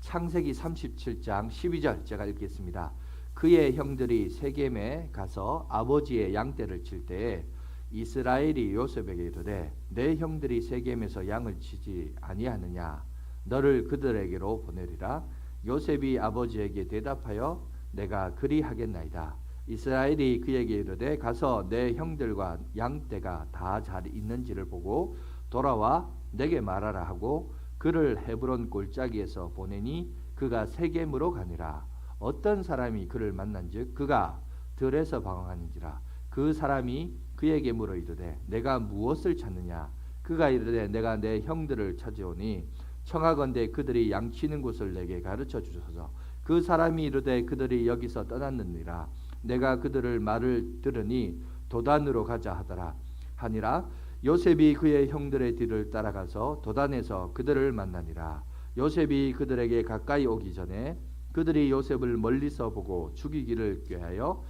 창세기 37장 12절 제가 읽겠습니다. 그의 형들이 세겜에 가서 아버지의 양떼를 칠 때에 이스라엘이 요셉에게 이르되 내 형들이 세겜에서 양을 치지 아니하느냐 너를 그들에게로 보내리라. 요셉이 아버지에게 대답하여 내가 그리하겠나이다. 이스라엘이 그에게 이르되 가서 내 형들과 양떼가 다 잘 있는지를 보고 돌아와 내게 말하라 하고 그를 헤브론 골짜기에서 보내니 그가 세겜으로 가니라. 어떤 사람이 그를 만난즉 그가 들에서 방황하는지라. 그 사람이 그에게 물어 이르되 내가 무엇을 찾느냐. 그가 이르되 내가 내 형들을 찾아오니 청하건대 그들이 양치는 곳을 내게 가르쳐 주소서. 그 사람이 이르되 그들이 여기서 떠났느니라. 내가 그들을 말을 들으니 도단으로 가자 하더라 하니라. 요셉이 그의 형들의 뒤를 따라가서 도단에서 그들을 만나니라. 요셉이 그들에게 가까이 오기 전에 그들이 요셉을 멀리서 보고 죽이기를 꾀하여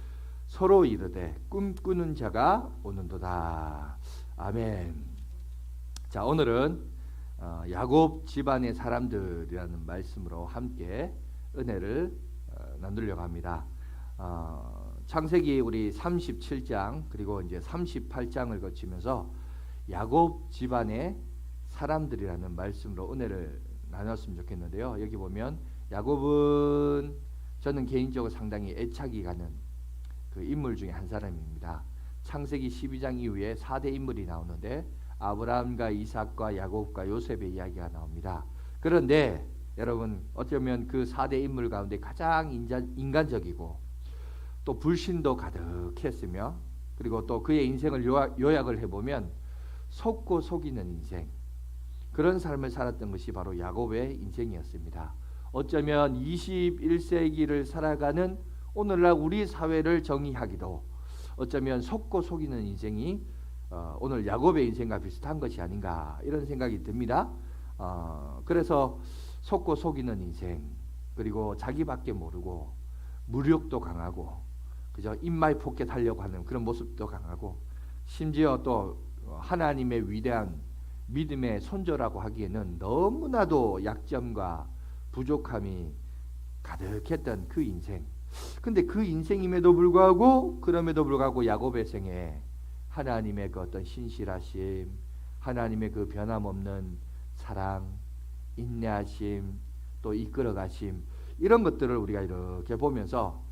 서로 이르되 꿈꾸는 자가 오는도다. 아멘. 자, 오늘은 야곱 집안의 사람들이라는 말씀으로 함께 은혜를 나누려고 합니다. 창세기 우리 37장 그리고 이제 38장을 거치면서 야곱 집안의 사람들이라는 말씀으로 은혜를 나눴으면 좋겠는데요. 여기 보면 야곱은 저는 개인적으로 상당히 애착이 가는 그 인물 중에 한 사람입니다. 창세기 12장 이후에 4대 인물이 나오는데 아브라함과 이삭과 야곱과 요셉의 이야기가 나옵니다. 그런데 여러분 어쩌면 그 4대 인물 가운데 가장 인간적이고 또 불신도 가득했으며 그리고 또 그의 인생을 요약을 해보면 속고 속이는 인생, 그런 삶을 살았던 것이 바로 야곱의 인생이었습니다. 어쩌면 21세기를 살아가는 오늘날 우리 사회를 정의하기도 어쩌면 속고 속이는 인생이 오늘 야곱의 인생과 비슷한 것이 아닌가 이런 생각이 듭니다. 그래서 속고 속이는 인생, 그리고 자기밖에 모르고 무력도 강하고 그저 입말 포켓하려고 하는 그런 모습도 강하고 심지어 또 하나님의 위대한 믿음의 손조라고 하기에는 너무나도 약점과 부족함이 가득했던 그 인생. 근데 그 인생임에도 불구하고 그럼에도 불구하고 야곱의 생에 하나님의 그 어떤 신실하심, 하나님의 그 변함없는 사랑, 인내하심, 또 이끌어가심, 이런 것들을 우리가 이렇게 보면서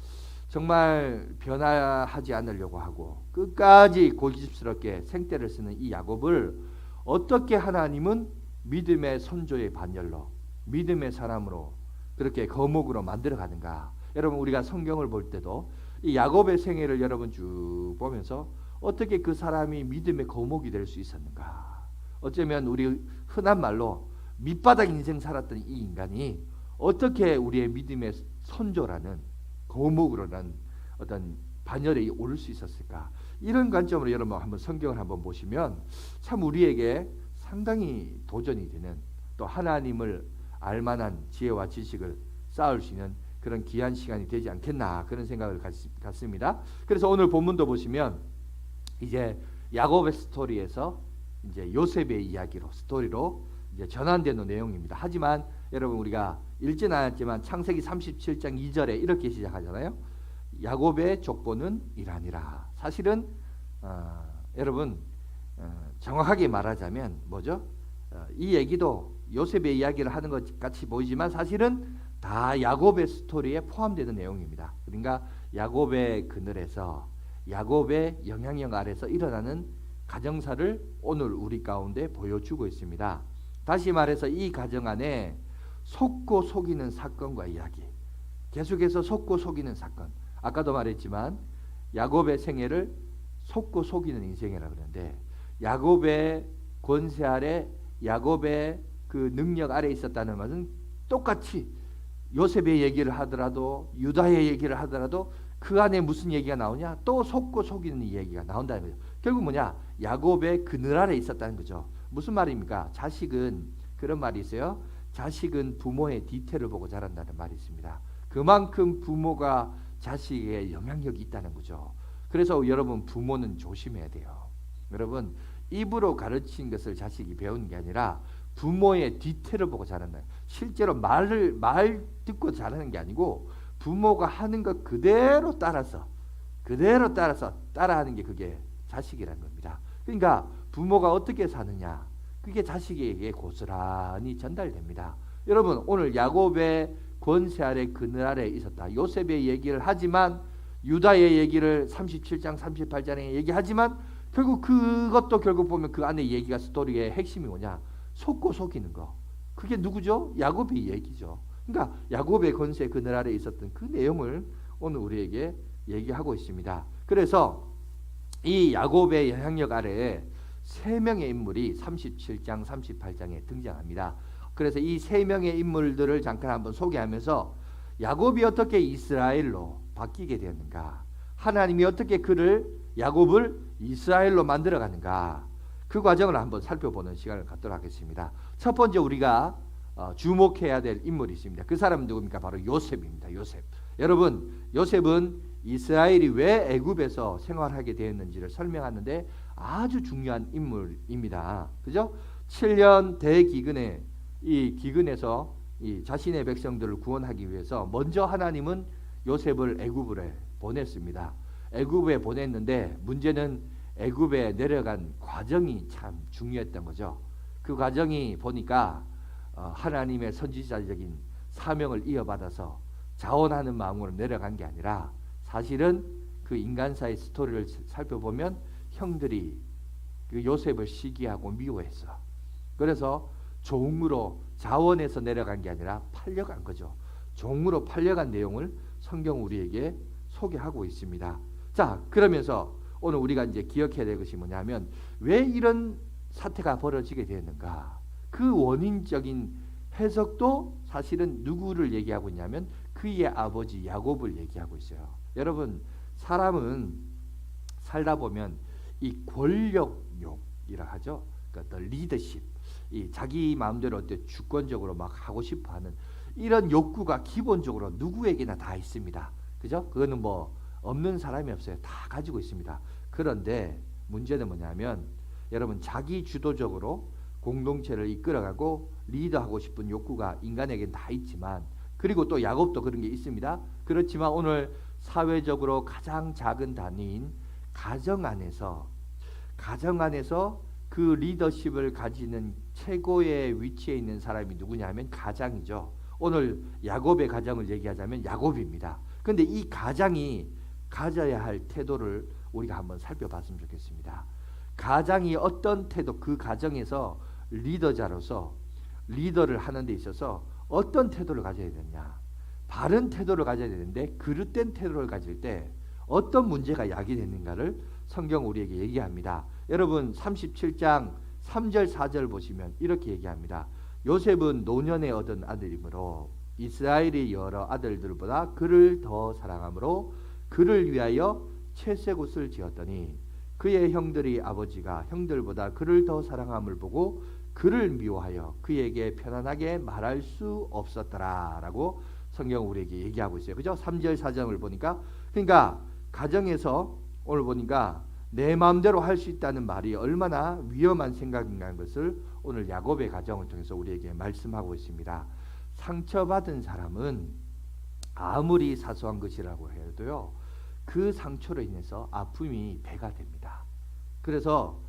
정말 변화하지 않으려고 하고 끝까지 고집스럽게 생떼를 쓰는 이 야곱을 어떻게 하나님은 믿음의 선조의 반열로, 믿음의 사람으로 그렇게 거목으로 만들어 가는가. 여러분 우리가 성경을 볼 때도 이 야곱의 생애를 여러분 쭉 보면서 어떻게 그 사람이 믿음의 거목이 될 수 있었는가. 어쩌면 우리 흔한 말로 밑바닥 인생 살았던 이 인간이 어떻게 우리의 믿음의 선조라는 거목으로는 어떤 반열에 오를 수 있었을까. 이런 관점으로 여러분 한번 성경을 한번 보시면 참 우리에게 상당히 도전이 되는, 또 하나님을 알만한 지혜와 지식을 쌓을 수 있는 그런 귀한 시간이 되지 않겠나 그런 생각을 갖습니다. 그래서 오늘 본문도 보시면 이제 야곱의 스토리에서 이제 요셉의 이야기로 스토리로 이제 전환되는 내용입니다. 하지만 여러분 우리가 읽지는 않았지만 창세기 37장 2절에 이렇게 시작하잖아요. 야곱의 족보는 이라니라. 사실은 여러분 정확하게 말하자면 뭐죠? 이 얘기도 요셉의 이야기를 하는 것 같이 보이지만 사실은 다 야곱의 스토리에 포함되는 내용입니다. 그러니까 야곱의 그늘에서 야곱의 영향력 아래서 일어나는 가정사를 오늘 우리 가운데 보여주고 있습니다. 다시 말해서 이 가정 안에 속고 속이는 사건과 이야기, 계속해서 속고 속이는 사건. 아까도 말했지만 야곱의 생애를 속고 속이는 인생이라고 그러는데 야곱의 권세 아래, 야곱의 그 능력 아래 있었다는 것은 똑같이 요셉의 얘기를 하더라도 유다의 얘기를 하더라도 그 안에 무슨 얘기가 나오냐? 또 속고 속이는 얘기가 나온다는 거죠. 결국 뭐냐? 야곱의 그늘 아래 있었다는 거죠. 무슨 말입니까? 자식은, 그런 말이 있어요. 자식은 부모의 뒤태를 보고 자란다는 말이 있습니다. 그만큼 부모가 자식에게 영향력이 있다는 거죠. 그래서 여러분 부모는 조심해야 돼요. 여러분 입으로 가르친 것을 자식이 배우는 게 아니라 부모의 디테일을 보고 자란다. 실제로 말 듣고 자라는 게 아니고 부모가 하는 것 그대로 따라서 따라하는 게 그게 자식이라는 겁니다. 그러니까 부모가 어떻게 사느냐, 그게 자식에게 고스란히 전달됩니다. 여러분, 오늘 야곱의 권세 아래 그늘 아래 있었다. 요셉의 얘기를 하지만, 유다의 얘기를 37장 38장에 얘기하지만, 그것도 결국 보면 그 안에 얘기가, 스토리의 핵심이 뭐냐, 속고 속이는 거. 그게 누구죠? 야곱의 얘기죠. 그러니까 야곱의 권세 그늘 아래 있었던 그 내용을 오늘 우리에게 얘기하고 있습니다. 그래서 이 야곱의 영향력 아래에 세 명의 인물이 37장 38장에 등장합니다. 그래서 이 세 명의 인물들을 잠깐 한번 소개하면서 야곱이 어떻게 이스라엘로 바뀌게 되었는가, 하나님이 어떻게 야곱을 이스라엘로 만들어가는가, 그 과정을 한번 살펴보는 시간을 갖도록 하겠습니다. 첫 번째 우리가 주목해야 될 인물이 있습니다. 그 사람은 누굽니까? 바로 요셉입니다. 요셉. 여러분, 요셉은 이스라엘이 왜 애굽에서 생활하게 되었는지를 설명하는데 아주 중요한 인물입니다. 그죠? 7년 대기근에, 이 기근에서 이 자신의 백성들을 구원하기 위해서 먼저 하나님은 요셉을 애굽으로 보냈습니다. 애굽에 보냈는데 문제는 애굽에 내려간 과정이 참 중요했던 거죠. 그 과정이 보니까 하나님의 선지자적인 사명을 이어받아서 자원하는 마음으로 내려간 게 아니라, 사실은 그 인간사의 스토리를 살펴보면 형들이 그 요셉을 시기하고 미워했어. 그래서 종으로 자원해서 내려간 게 아니라 팔려간 거죠. 종으로 팔려간 내용을 성경 우리에게 소개하고 있습니다. 자, 그러면서 오늘 우리가 이제 기억해야 될 것이 뭐냐면, 왜 이런 사태가 벌어지게 되었는가, 그 원인적인 해석도 사실은 누구를 얘기하고 있냐면 그의 아버지 야곱을 얘기하고 있어요. 여러분, 사람은 살다 보면 이 권력욕이라 하죠. 그러니까 리더십, 이 자기 마음대로 어때 주권적으로 막 하고 싶어하는 이런 욕구가 기본적으로 누구에게나 다 있습니다. 그죠? 그거는 뭐 없는 사람이 없어요. 다 가지고 있습니다. 그런데 문제는 뭐냐면, 여러분, 자기 주도적으로 공동체를 이끌어가고 리더하고 싶은 욕구가 인간에게는 다 있지만, 그리고 또 야곱도 그런 게 있습니다. 그렇지만 오늘 사회적으로 가장 작은 단위인 가정 안에서 그 리더십을 가지는 최고의 위치에 있는 사람이 누구냐면 가장이죠. 오늘 야곱의 가정을 얘기하자면 야곱입니다. 그런데 이 가장이 가져야 할 태도를 우리가 한번 살펴봤으면 좋겠습니다. 가장이 어떤 태도, 그 가정에서 리더자로서 리더를 하는 데 있어서 어떤 태도를 가져야 되느냐, 바른 태도를 가져야 되는데 그릇된 태도를 가질 때 어떤 문제가 야기되는가를 성경 우리에게 얘기합니다. 여러분, 37장 3절 4절 보시면 이렇게 얘기합니다. 요셉은 노년에 얻은 아들이므로 이스라엘의 여러 아들들보다 그를 더 사랑하므로 그를 위하여 채색옷을 지었더니 그의 형들이 아버지가 형들보다 그를 더 사랑함을 보고 그를 미워하여 그에게 편안하게 말할 수 없었더라 라고 성경 우리에게 얘기하고 있어요. 그죠? 3절 4절을 보니까, 그러니까 가정에서 오늘 보니까 내 마음대로 할 수 있다는 말이 얼마나 위험한 생각인가는 것을 오늘 야곱의 가정을 통해서 우리에게 말씀하고 있습니다. 상처받은 사람은 아무리 사소한 것이라고 해도요, 그 상처로 인해서 아픔이 배가 됩니다. 그래서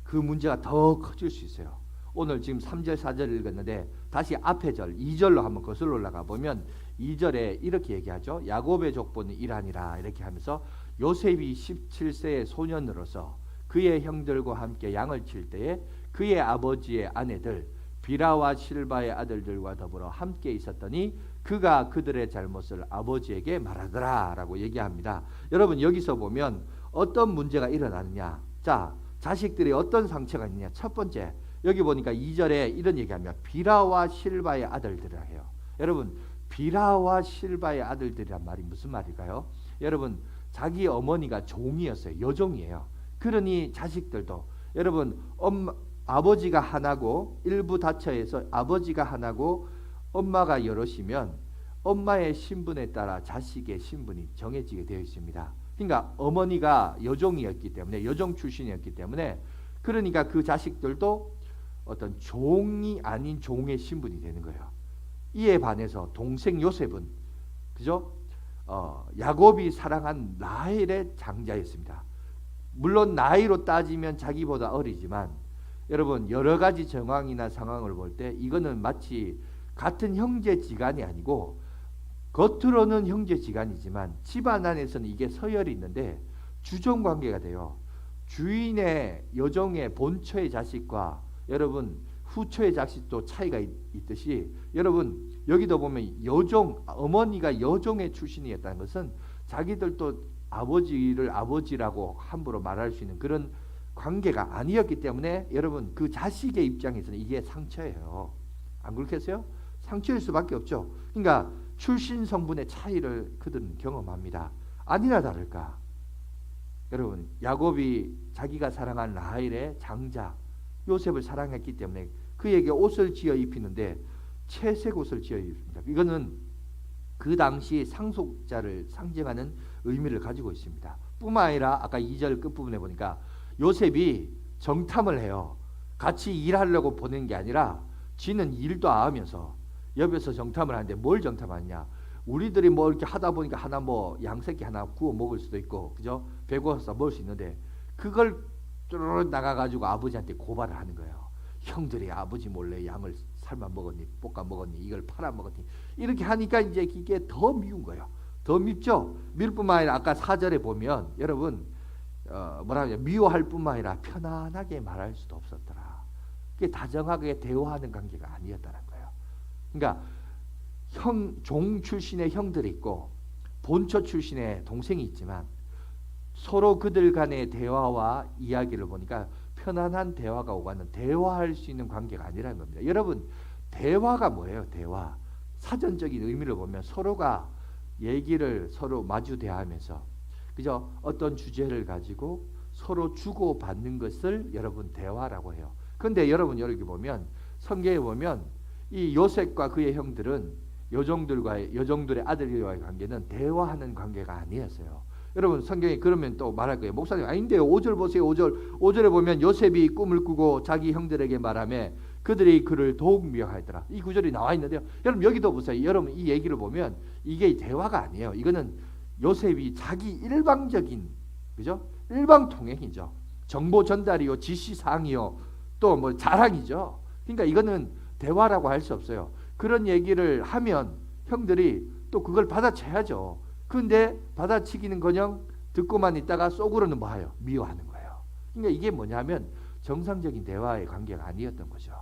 그 문제가 더 커질 수 있어요. 오늘 지금 3절 4절 읽었는데 다시 앞에 절 2절로 한번 거슬러 올라가 보면 2절에 이렇게 얘기하죠. 야곱의 족보는 이라니라 이렇게 하면서 요셉이 17세의 소년으로서 그의 형들과 함께 양을 칠 때에 그의 아버지의 아내들 비라와 실바의 아들들과 더불어 함께 있었더니 그가 그들의 잘못을 아버지에게 말하더라 라고 얘기합니다. 여러분, 여기서 보면 어떤 문제가 일어나느냐, 자, 자식들이 어떤 상처가 있느냐. 첫 번째, 여기 보니까 2절에 이런 얘기하면 비라와 실바의 아들들이라 해요. 여러분, 비라와 실바의 아들들이란 말이 무슨 말일까요? 여러분, 자기 어머니가 종이었어요. 여종이에요. 그러니 자식들도, 여러분, 아버지가 하나고 일부 다처에서 아버지가 하나고 엄마가 여럿이면 엄마의 신분에 따라 자식의 신분이 정해지게 되어 있습니다. 그러니까 어머니가 여종이었기 때문에, 여종 출신이었기 때문에, 그러니까 그 자식들도 어떤 종이 아닌 종의 신분이 되는 거예요. 이에 반해서 동생 요셉은 그죠? 야곱이 사랑한 라헬의 장자였습니다. 물론 나이로 따지면 자기보다 어리지만 여러분 여러 가지 정황이나 상황을 볼 때 이거는 마치 같은 형제지간이 아니고 겉으로는 형제지간이지만 집안 안에서는 이게 서열이 있는데 주종관계가 돼요. 주인의 여종의 본처의 자식과 여러분 후처의 자식도 차이가 있듯이 여러분 여기도 보면 여종 어머니가 여종의 출신이었다는 것은 자기들도 아버지를 아버지라고 함부로 말할 수 있는 그런 관계가 아니었기 때문에 여러분 그 자식의 입장에서는 이게 상처예요. 안 그렇겠어요? 상처일 수밖에 없죠. 그러니까 출신 성분의 차이를 그들은 경험합니다. 아니나 다를까 여러분 야곱이 자기가 사랑한 라헬의 장자 요셉을 사랑했기 때문에 그에게 옷을 지어 입히는데 채색 옷을 지어 입힙니다. 이거는 그 당시 상속자를 상징하는 의미를 가지고 있습니다. 뿐만 아니라 아까 2절 끝부분에 보니까 요셉이 정탐을 해요. 같이 일하려고 보낸 게 아니라 지는 일도 안 하면서 옆에서 정탐을 하는데 뭘 정탐하냐? 우리들이 뭐 이렇게 하다 보니까 하나 뭐 양새끼 하나 구워 먹을 수도 있고 그죠? 배고파서 먹을 수 있는데 그걸 뚜루룩 나가가지고 아버지한테 고발을 하는 거예요. 형들이 아버지 몰래 양을 삶아 먹었니 볶아 먹었니 이걸 팔아 먹었니 이렇게 하니까 이제 이게 더 미운 거예요. 더 밉죠. 미울 뿐만 아니라 아까 4절에 보면 여러분 뭐라 하냐 미워할 뿐만 아니라 편안하게 말할 수도 없었더라. 그게 다정하게 대화하는 관계가 아니었다는 거예요. 그러니까 종 출신의 형들이 있고 본처 출신의 동생이 있지만 서로 그들 간의 대화와 이야기를 보니까 편안한 대화가 오가는 대화할 수 있는 관계가 아니라는 겁니다. 여러분 대화가 뭐예요? 대화 사전적인 의미를 보면 서로가 얘기를 서로 마주 대하면서 그죠? 어떤 주제를 가지고 서로 주고 받는 것을 여러분 대화라고 해요. 그런데 여러분 여기 보면 성경에 보면 이 요셉과 그의 형들은 여종들의 아들과의 관계는 대화하는 관계가 아니었어요. 여러분 성경에 그러면 또 말할 거예요. 목사님 아닌데요. 5절 보세요. 5절에 보면 요셉이 꿈을 꾸고 자기 형들에게 말하며 그들이 그를 더욱 미워하더라. 이 구절이 나와 있는데요. 여러분 여기도 보세요. 여러분 이 얘기를 보면 이게 대화가 아니에요. 이거는 요셉이 자기 일방적인 그죠? 일방 통행이죠. 정보 전달이요, 지시 사항이요, 또 뭐 자랑이죠. 그러니까 이거는 대화라고 할 수 없어요. 그런 얘기를 하면 형들이 또 그걸 받아쳐야죠. 근데 받아치기는커녕 듣고만 있다가 속으로는 뭐해요? 미워하는 거예요. 그러니까 이게 뭐냐면 정상적인 대화의 관계가 아니었던 거죠.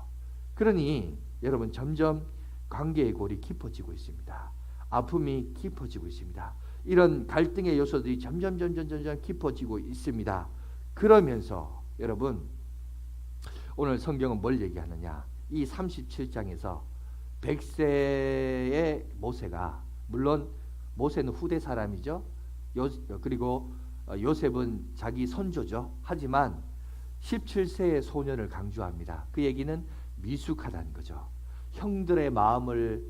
그러니 여러분 점점 관계의 골이 깊어지고 있습니다. 아픔이 깊어지고 있습니다. 이런 갈등의 요소들이 점점 깊어지고 있습니다. 그러면서 여러분 오늘 성경은 뭘 얘기하느냐? 이 37장에서 100세의 모세가 물론 모세는 후대 사람이죠. 그리고 요셉은 자기 손조죠. 하지만 17세의 소년을 강조합니다. 그 얘기는 미숙하다는 거죠. 형들의 마음을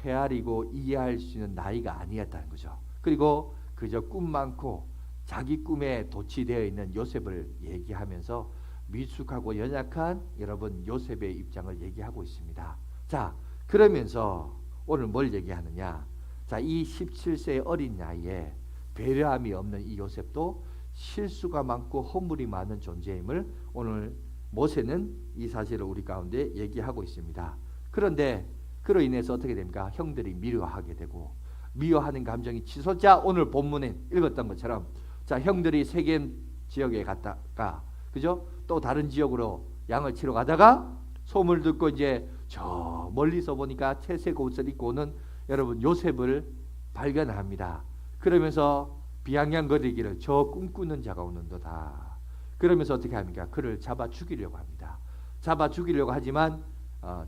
헤아리고 이해할 수 있는 나이가 아니었다는 거죠. 그리고 그저 꿈 많고 자기 꿈에 도취되어 있는 요셉을 얘기하면서 미숙하고 연약한 여러분 요셉의 입장을 얘기하고 있습니다. 자, 그러면서 오늘 뭘 얘기하느냐? 자, 이 17세의 어린 나이에 배려함이 없는 이 요셉도 실수가 많고 허물이 많은 존재임을 오늘 모세는 이 사실을 우리 가운데 얘기하고 있습니다. 그런데 그로 인해서 어떻게 됩니까? 형들이 미워하게 되고 미워하는 감정이 치솟자 오늘 본문에 읽었던 것처럼 자, 형들이 세겜 지역에 갔다가 그죠? 또 다른 지역으로 양을 치러 가다가 소문을 듣고 이제 저 멀리서 보니까 채색 옷을 입고 오는 여러분 요셉을 발견합니다. 그러면서 비아냥거리기를 저 꿈꾸는 자가 오는도다. 그러면서 어떻게 합니까? 그를 잡아 죽이려고 합니다. 잡아 죽이려고 하지만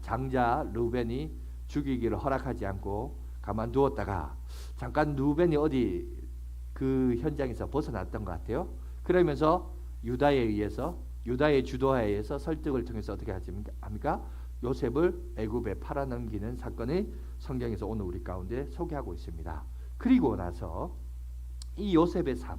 장자 루벤이 죽이기를 허락하지 않고 가만두었다가 잠깐 루벤이 어디 그 현장에서 벗어났던 것 같아요. 그러면서 유다의 주도하에 의해서 설득을 통해서 어떻게 합니까? 요셉을 애굽에 팔아넘기는 사건이 성경에서 오늘 우리 가운데 소개하고 있습니다. 그리고 나서 이 요셉의 삶,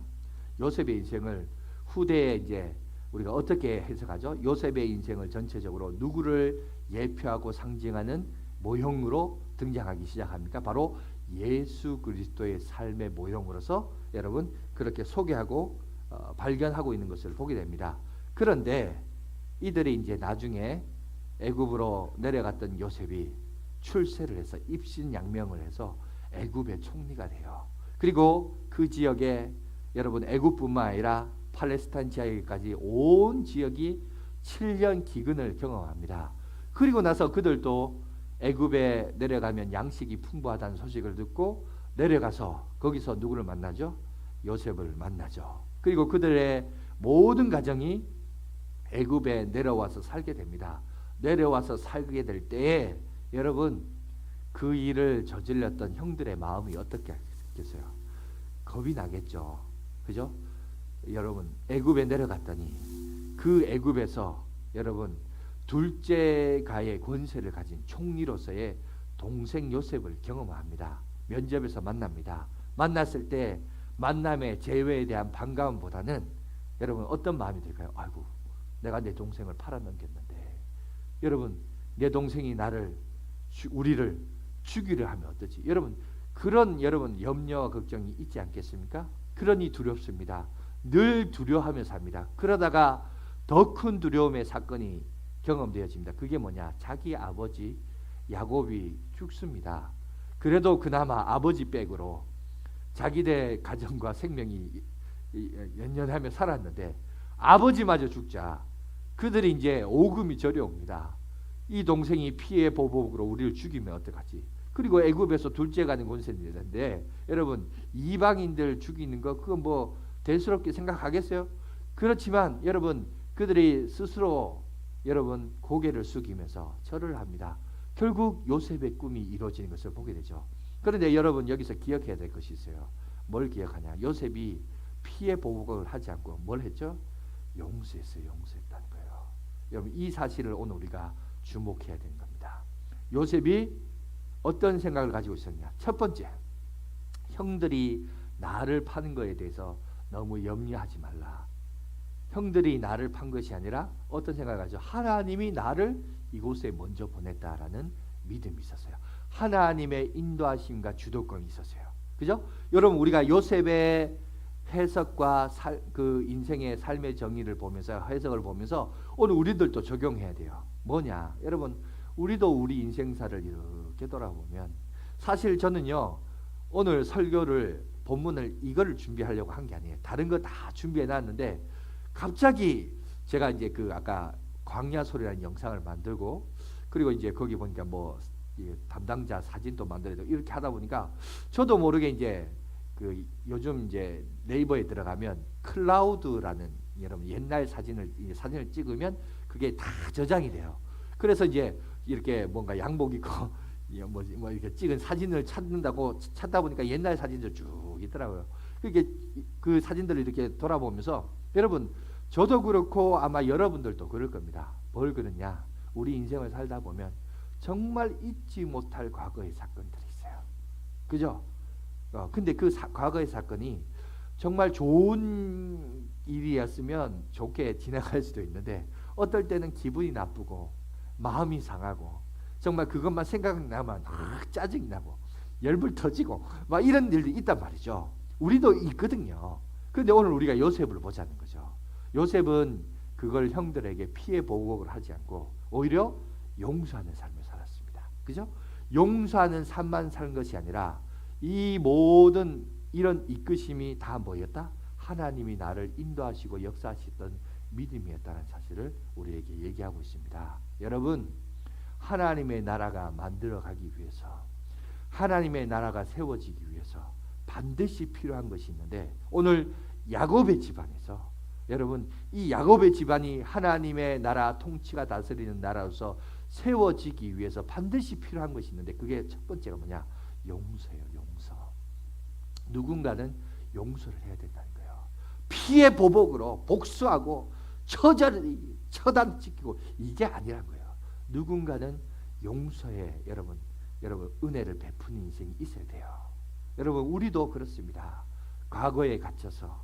요셉의 인생을 후대에 이제 우리가 어떻게 해석하죠? 요셉의 인생을 전체적으로 누구를 예표하고 상징하는 모형으로 등장하기 시작합니까? 바로 예수 그리스도의 삶의 모형으로서 여러분 그렇게 소개하고 발견하고 있는 것을 보게 됩니다. 그런데 이들이 이제 나중에 애굽으로 내려갔던 요셉이 출세를 해서 입신양명을 해서 애굽의 총리가 돼요. 그리고 그 지역에 여러분 애굽뿐만 아니라 팔레스타인 지역까지 온 지역이 7년 기근을 경험합니다. 그리고 나서 그들도 애굽에 내려가면 양식이 풍부하다는 소식을 듣고 내려가서 거기서 누구를 만나죠? 요셉을 만나죠. 그리고 그들의 모든 가정이 애굽에 내려와서 살게 됩니다. 내려와서 살게 될 때에 여러분 그 일을 저질렀던 형들의 마음이 어떻게 했겠어요? 겁이 나겠죠. 그죠? 여러분 애굽에 내려갔더니 그 애굽에서 여러분 둘째 가의 권세를 가진 총리로서의 동생 요셉을 경험합니다. 면접에서 만납니다. 만났을 때 만남의 재회에 대한 반가움보다는 여러분 어떤 마음이 들까요? 아이고 내가 내 동생을 팔아넘겼는데 여러분 내 동생이 우리를 죽이려 하면 어떠지? 여러분 그런 여러분 염려와 걱정이 있지 않겠습니까? 그러니 두렵습니다. 늘 두려워하며 삽니다. 그러다가 더 큰 두려움의 사건이 경험되어집니다. 그게 뭐냐? 자기 아버지 야곱이 죽습니다. 그래도 그나마 아버지 백으로 자기네 가정과 생명이 연연하며 살았는데 아버지마저 죽자 그들이 이제 오금이 저려옵니다. 이 동생이 피해 보복으로 우리를 죽이면 어떡하지? 그리고 애굽에서 둘째 가는 권세인데 여러분 이방인들 죽이는 거 그건 뭐 대수롭게 생각하겠어요? 그렇지만 여러분 그들이 스스로 여러분 고개를 숙이면서 절을 합니다. 결국 요셉의 꿈이 이루어지는 것을 보게 되죠. 그런데 여러분 여기서 기억해야 될 것이 있어요. 뭘 기억하냐? 요셉이 피해 보복을 하지 않고 뭘 했죠? 용서했어요. 용서했다는 거예요. 여러분 이 사실을 오늘 우리가 주목해야 되는 겁니다. 요셉이 어떤 생각을 가지고 있었냐? 첫 번째, 형들이 나를 파는 것에 대해서 너무 염려하지 말라. 형들이 나를 판 것이 아니라 어떤 생각을 가지고 하나님이 나를 이곳에 먼저 보냈다라는 믿음이 있었어요. 하나님의 인도하심과 주도권이 있었어요. 그죠? 여러분 우리가 요셉의 해석과 그 인생의 삶의 정의를 보면서 해석을 보면서 오늘 우리들도 적용해야 돼요. 뭐냐? 여러분 우리도 우리 인생사를 이렇게 돌아보면 사실 저는요 오늘 설교를 본문을 이거를 준비하려고 한 게 아니에요. 다른 거 다 준비해 놨는데 갑자기 제가 이제 그 아까 광야소리라는 영상을 만들고 그리고 이제 거기 보니까 뭐 담당자 사진도 만들고 이렇게 하다 보니까 저도 모르게 이제 그 요즘 이제 네이버에 들어가면 클라우드라는 여러분 옛날 사진을 찍으면 그게 다 저장이 돼요. 그래서 이제 이렇게 뭔가 양복 입고 뭐 이렇게 찍은 사진을 찾다 보니까 옛날 사진들 쭉 있더라고요. 그게 그 사진들을 이렇게 돌아보면서 여러분 저도 그렇고 아마 여러분들도 그럴 겁니다. 뭘 그러냐? 우리 인생을 살다 보면 정말 잊지 못할 과거의 사건들이 있어요. 그죠? 근데 그 과거의 사건이 정말 좋은 일이었으면 좋게 지나갈 수도 있는데 어떨 때는 기분이 나쁘고 마음이 상하고 정말 그것만 생각나면 짜증이 나고 열불 터지고 막 이런 일도 있단 말이죠. 우리도 있거든요. 그런데 오늘 우리가 요셉을 보자는 거죠. 요셉은 그걸 형들에게 피해 보복을 하지 않고 오히려 용서하는 삶을 살았습니다. 그죠? 용서하는 삶만 사는 것이 아니라 이 모든 이런 이끄심이 다 뭐였다? 하나님이 나를 인도하시고 역사하시던 믿음이었다는 사실을 우리에게 얘기하고 있습니다. 여러분 하나님의 나라가 만들어가기 위해서 하나님의 나라가 세워지기 위해서 반드시 필요한 것이 있는데 오늘 야곱의 집안에서 여러분 이 야곱의 집안이 하나님의 나라 통치가 다스리는 나라로서 세워지기 위해서 반드시 필요한 것이 있는데 그게 첫 번째가 뭐냐? 용서예요. 용서. 누군가는 용서를 해야 된다는 거예요. 피해 보복으로 복수하고 처단 지키고 이게 아니란 거예요. 누군가는 용서에 여러분 은혜를 베푸는 인생이 있어야 돼요. 여러분 우리도 그렇습니다. 과거에 갇혀서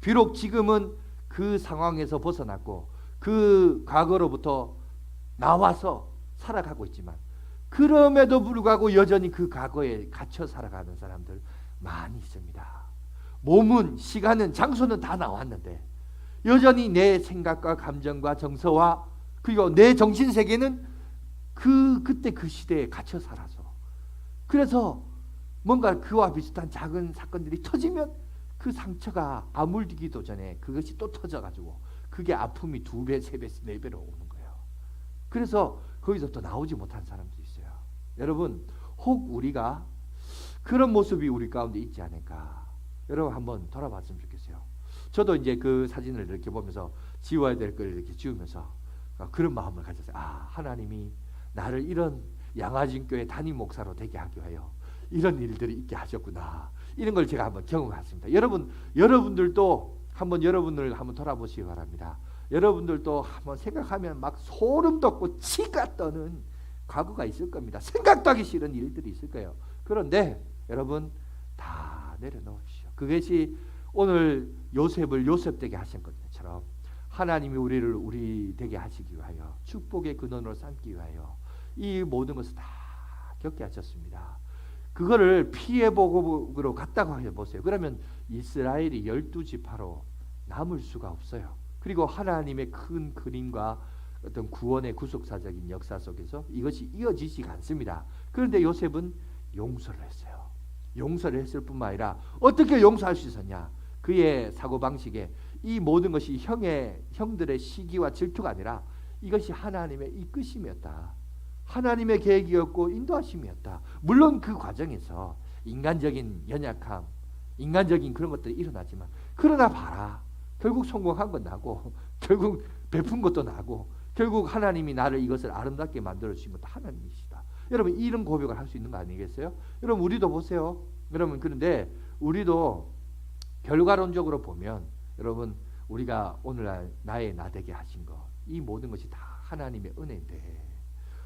비록 지금은 그 상황에서 벗어났고 그 과거로부터 나와서 살아가고 있지만 그럼에도 불구하고 여전히 그 과거에 갇혀 살아가는 사람들 많이 있습니다. 몸은, 시간은, 장소는 다 나왔는데 여전히 내 생각과 감정과 정서와 그리고 내 정신세계는 그때 그 시대에 갇혀 살아서, 그래서 뭔가 그와 비슷한 작은 사건들이 터지면 그 상처가 아물기도 전에 그것이 또 터져가지고 그게 아픔이 2배, 3배, 4배로 오는 거예요. 그래서 거기서 또 나오지 못한 사람들이 있어요. 여러분, 혹 우리가 그런 모습이 우리 가운데 있지 않을까? 여러분 한번 돌아봤으면 좋겠어요. 저도 이제 그 사진을 이렇게 보면서 지워야 될 걸 이렇게 지우면서 그런 마음을 가졌어요. 아, 하나님이 나를 이런 양화진교회 담임 목사로 되게 하기 위하여 이런 일들이 있게 하셨구나. 이런 걸 제가 한번 경험했습니다. 여러분들도 여러분을 한번 돌아보시기 바랍니다. 여러분들도 한번 생각하면 막 소름 돋고 치가 떠는 과거가 있을 겁니다. 생각도 하기 싫은 일들이 있을 거예요. 그런데 여러분 다 내려놓으십시오. 그것이 오늘 요셉을 요셉되게 하신 것처럼 하나님이 우리를 우리 되게 하시기 위하여 축복의 근원으로 삼기 위하여 이 모든 것을 다 겪게 하셨습니다. 그거를 피해보고로 갔다고 해보세요. 그러면 이스라엘이 12지파로 남을 수가 없어요. 그리고 하나님의 큰 그림과 어떤 구원의 구속사적인 역사 속에서 이것이 이어지지가 않습니다. 그런데 요셉은 용서를 했어요. 용서를 했을 뿐만 아니라 어떻게 용서할 수 있었냐? 그의 사고방식에 이 모든 것이 형들의 시기와 질투가 아니라 이것이 하나님의 이끄심이었다. 하나님의 계획이었고 인도하심이었다. 물론 그 과정에서 인간적인 연약함, 인간적인 그런 것들이 일어나지만 그러나 봐라. 결국 성공한 건 나고 결국 베푼 것도 나고 결국 하나님이 나를 이것을 아름답게 만들어주신 것도 하나님이시다. 여러분 이런 고백을 할 수 있는 거 아니겠어요? 여러분 우리도 보세요. 여러분 그런데 우리도 결과론적으로 보면 여러분 우리가 오늘날 나의 나되게 하신 것, 이 모든 것이 다 하나님의 은혜인데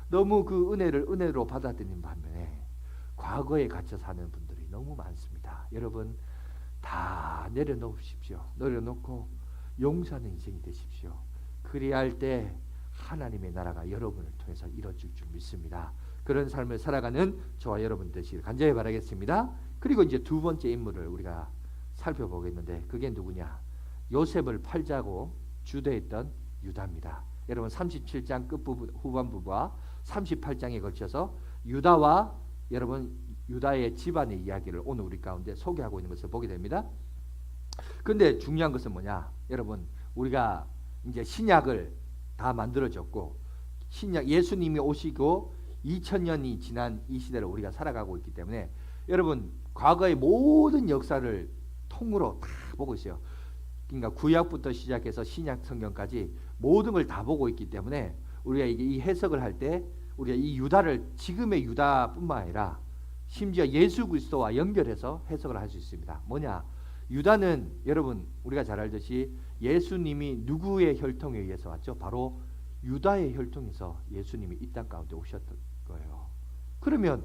너무 그 은혜를 은혜로 받아들이는 반면에 과거에 갇혀 사는 분들이 너무 많습니다. 여러분 다 내려놓으십시오. 내려놓고 용서하는 인생이 되십시오. 그리할 때 하나님의 나라가 여러분을 통해서 이루어질 줄 믿습니다. 그런 삶을 살아가는 저와 여러분 되시길 간절히 바라겠습니다. 그리고 이제 두 번째 인물을 우리가 살펴보겠는데 그게 누구냐? 요셉을 팔자고 주도했던 유다입니다. 여러분 37장 끝부분 후반부와 38장에 걸쳐서 유다와 여러분 유다의 집안의 이야기를 오늘 우리 가운데 소개하고 있는 것을 보게 됩니다. 그런데 중요한 것은 뭐냐? 여러분 우리가 이제 신약을 다 만들어졌고 신약 예수님이 오시고 2000년이 지난 이 시대를 우리가 살아가고 있기 때문에 여러분 과거의 모든 역사를 통으로 다 보고 있어요. 그러니까 구약부터 시작해서 신약 성경까지 모든 걸 다 보고 있기 때문에 우리가 이게 이 해석을 할 때 우리가 이 유다를 지금의 유다뿐만 아니라 심지어 예수 그리스도와 연결해서 해석을 할 수 있습니다. 뭐냐? 유다는 여러분 우리가 잘 알듯이 예수님이 누구의 혈통에 의해서 왔죠? 바로 유다의 혈통에서 예수님이 이 땅 가운데 오셨던 거예요. 그러면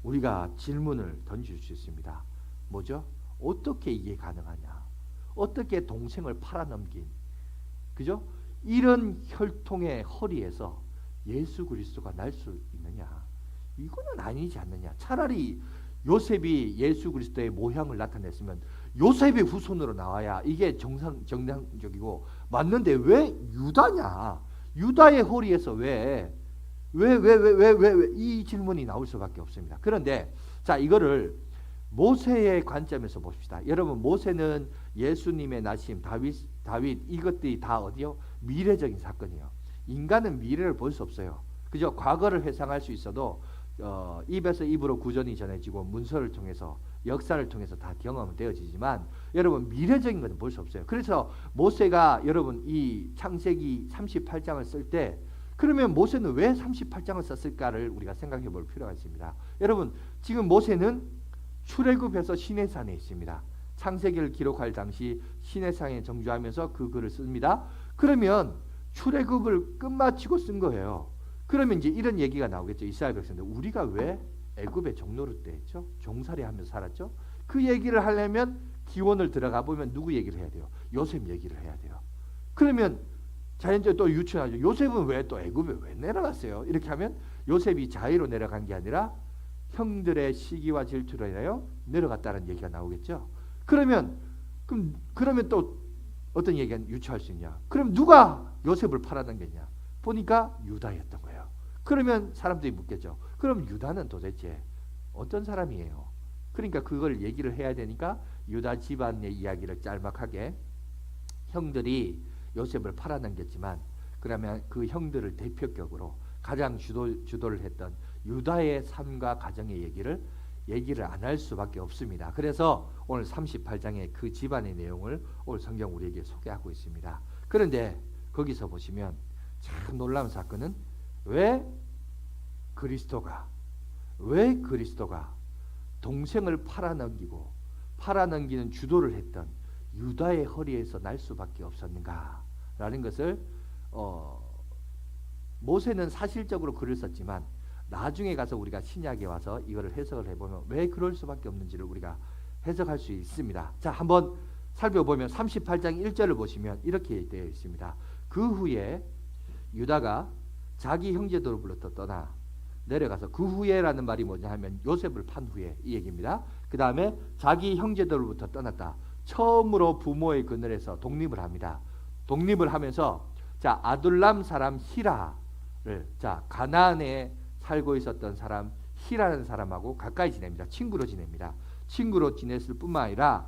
우리가 질문을 던질 수 있습니다. 뭐죠? 어떻게 이게 가능하냐? 어떻게 동생을 팔아넘긴, 그죠? 이런 혈통의 허리에서 예수 그리스도가 날 수 있느냐? 이거는 아니지 않느냐? 차라리 요셉이 예수 그리스도의 모형을 나타냈으면 요셉의 후손으로 나와야 이게 정상적이고 맞는데 왜 유다냐? 유다의 허리에서 왜 이 질문이 나올 수밖에 없습니다. 그런데 자 이거를 모세의 관점에서 봅시다. 여러분 모세는 예수님의 나심, 다윗 이것들이 다 어디요? 미래적인 사건이에요. 인간은 미래를 볼 수 없어요. 그죠? 과거를 회상할 수 있어도 입에서 입으로 구전이 전해지고 문서를 통해서 역사를 통해서 다 경험되어지지만 여러분 미래적인 것은 볼 수 없어요. 그래서 모세가 여러분 이 창세기 38장을 쓸 때 그러면 모세는 왜 38장을 썼을까를 우리가 생각해 볼 필요가 있습니다. 여러분 지금 모세는 출애굽에서 시내산에 있습니다. 창세기를 기록할 당시 시내산에 정주하면서 그 글을 씁니다. 그러면 출애굽을 끝마치고 쓴 거예요. 그러면 이제 이런 얘기가 나오겠죠. 이스라엘 백성들 우리가 왜 애굽에 종노릇 때 했죠? 종살이 하면서 살았죠? 그 얘기를 하려면 기원을 들어가 보면 누구 얘기를 해야 돼요? 요셉 얘기를 해야 돼요. 그러면 자연적으로 또 유추하죠. 요셉은 왜 또 애굽에 왜 내려갔어요? 이렇게 하면 요셉이 자의로 내려간 게 아니라 형들의 시기와 질투로 인하여 내려갔다는 얘기가 나오겠죠. 그러면 또 어떤 얘기가 유추할 수 있냐? 그럼 누가 요셉을 팔아넘겼냐? 보니까 유다였던 거예요. 그러면 사람들이 묻겠죠. 그럼 유다는 도대체 어떤 사람이에요? 그러니까 그걸 얘기를 해야 되니까 유다 집안의 이야기를 짤막하게 형들이 요셉을 팔아넘겼지만 그러면 그 형들을 대표격으로 가장 주도를 했던 유다의 삶과 가정의 얘기를 안 할 수밖에 없습니다. 그래서 오늘 38장의 그 집안의 내용을 오늘 성경 우리에게 소개하고 있습니다. 그런데 거기서 보시면 참 놀라운 사건은 왜 그리스도가 동생을 팔아넘기는 주도를 했던 유다의 허리에서 날 수밖에 없었는가라는 것을 모세는 사실적으로 글을 썼지만 나중에 가서 우리가 신약에 와서 이거를 해석을 해보면 왜 그럴 수밖에 없는지를 우리가 해석할 수 있습니다. 자, 한번 살펴보면 38장 1절을 보시면 이렇게 되어 있습니다. 그 후에 유다가 자기 형제들로부터 떠나 내려가서, 그 후에라는 말이 뭐냐 하면 요셉을 판 후에 이 얘기입니다. 그 다음에 자기 형제들로부터 떠났다. 처음으로 부모의 그늘에서 독립을 합니다. 독립을 하면서 자, 아둘람 사람 히라를, 자, 가나안에 살고 있었던 사람 히라는 사람하고 가까이 지냅니다. 친구로 지냅니다. 친구로 지냈을 뿐만 아니라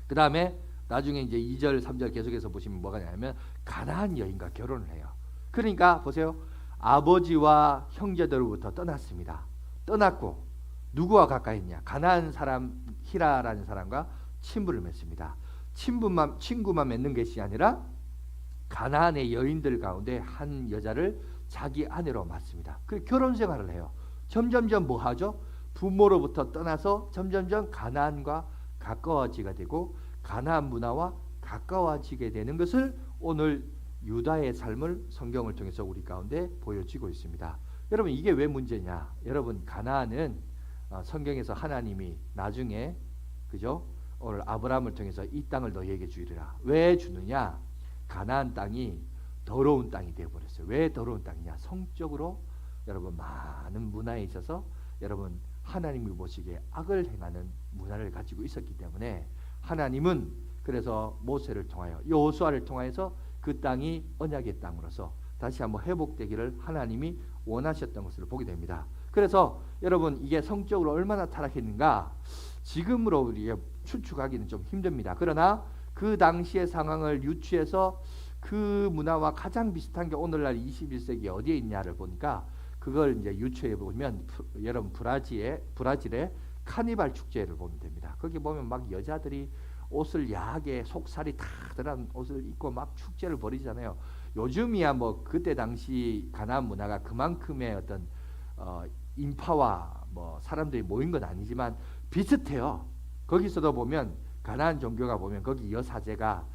그 다음에 나중에 이제 2절 3절 계속해서 보시면 뭐가 나냐면 가나안 여인과 결혼을 해요. 그러니까 보세요. 아버지와 형제들로부터 떠났습니다. 떠났고 누구와 가까이 있냐? 가나안 사람 히라라는 사람과 친부를 맺습니다. 친구만 맺는 것이 아니라 가나안의 여인들 가운데 한 여자를 자기 아내로 맞습니다. 그 결혼 생활을 해요. 점점점 뭐 하죠? 부모로부터 떠나서 점점점 가나안과 가까워지게 되고 가나안 문화와 가까워지게 되는 것을 오늘 유다의 삶을 성경을 통해서 우리 가운데 보여지고 있습니다. 여러분, 이게 왜 문제냐? 여러분, 가나안은 성경에서 하나님이 나중에, 그죠? 오늘 아브라함을 통해서 이 땅을 너희에게 주리라. 왜 주느냐? 가나안 땅이 더러운 땅이 되어버렸어요. 왜 더러운 땅이냐? 성적으로 여러분 많은 문화에 있어서 여러분 하나님이 보시기에 악을 행하는 문화를 가지고 있었기 때문에 하나님은 그래서 모세를 통하여 여호수아를 통하여서 그 땅이 언약의 땅으로서 다시 한번 회복되기를 하나님이 원하셨던 것을 보게 됩니다. 그래서 여러분 이게 성적으로 얼마나 타락했는가 지금으로 우리가 추측하기는 좀 힘듭니다. 그러나 그 당시의 상황을 유추해서 그 문화와 가장 비슷한 게 오늘날 21세기 어디에 있냐를 보니까 그걸 이제 유추해 보면 여러분 브라질의 카니발 축제를 보면 됩니다. 거기 보면 막 여자들이 옷을 야하게 속살이 다 들어간 옷을 입고 막 축제를 벌이잖아요. 요즘이야 뭐 그때 당시 가나안 문화가 그만큼의 어떤 인파와 뭐 사람들이 모인 건 아니지만 비슷해요. 거기서도 보면 가나안 종교가 보면 거기 여사제가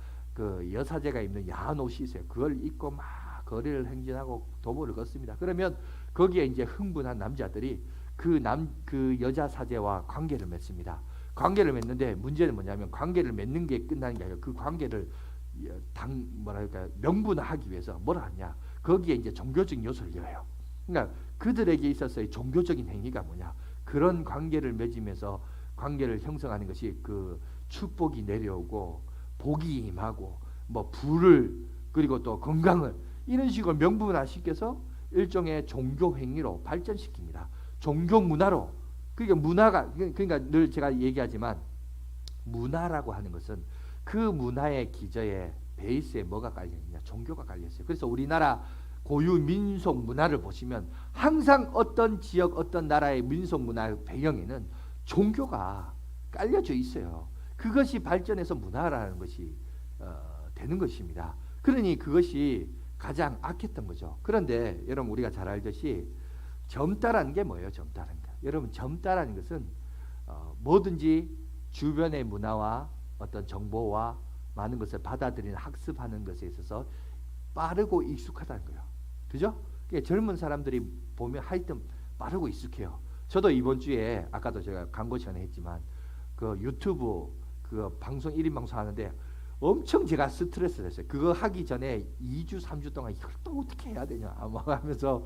입는 야한 옷이 있어요. 그걸 입고 막 거리를 행진하고 도보를 걷습니다. 그러면 거기에 이제 흥분한 남자들이 그 여자 사제와 관계를 맺습니다. 관계를 맺는데 문제는 뭐냐면 관계를 맺는 게 끝나는 게 아니라 그 관계를 명분화하기 위해서 뭐라 하냐? 거기에 이제 종교적인 요소를 넣어요. 그러니까 그들에게 있어서의 종교적인 행위가 뭐냐? 그런 관계를 맺으면서 관계를 형성하는 것이 그 축복이 내려오고 복이 임하고 뭐 부를 그리고 또 건강을 이런 식으로 명분화시켜서 일종의 종교 행위로 발전시킵니다. 종교 문화로. 그러니까 늘 제가 얘기하지만 문화라고 하는 것은 그 문화의 기저에 베이스에 뭐가 깔려 있냐? 종교가 깔려 있어요. 그래서 우리나라 고유 민속 문화를 보시면 항상 어떤 지역 어떤 나라의 민속 문화 배경에는 종교가 깔려져 있어요. 그것이 발전해서 문화라는 것이 되는 것입니다. 그러니 그것이 가장 악했던 거죠. 그런데 여러분 우리가 잘 알듯이 젊다라는 게 뭐예요? 젊다라는 거. 여러분 젊다라는 것은 뭐든지 주변의 문화와 어떤 정보와 많은 것을 받아들이는 학습하는 것에 있어서 빠르고 익숙하다는 거예요. 그죠? 그러니까 젊은 사람들이 보면 하여튼 빠르고 익숙해요. 저도 이번 주에 아까도 제가 광고 시간에 했지만 그 유튜브 그 방송 1인 방송 하는데 엄청 제가 스트레스를 했어요. 그거 하기 전에 2주 3주 동안 이걸 또 어떻게 해야 되냐 막 하면서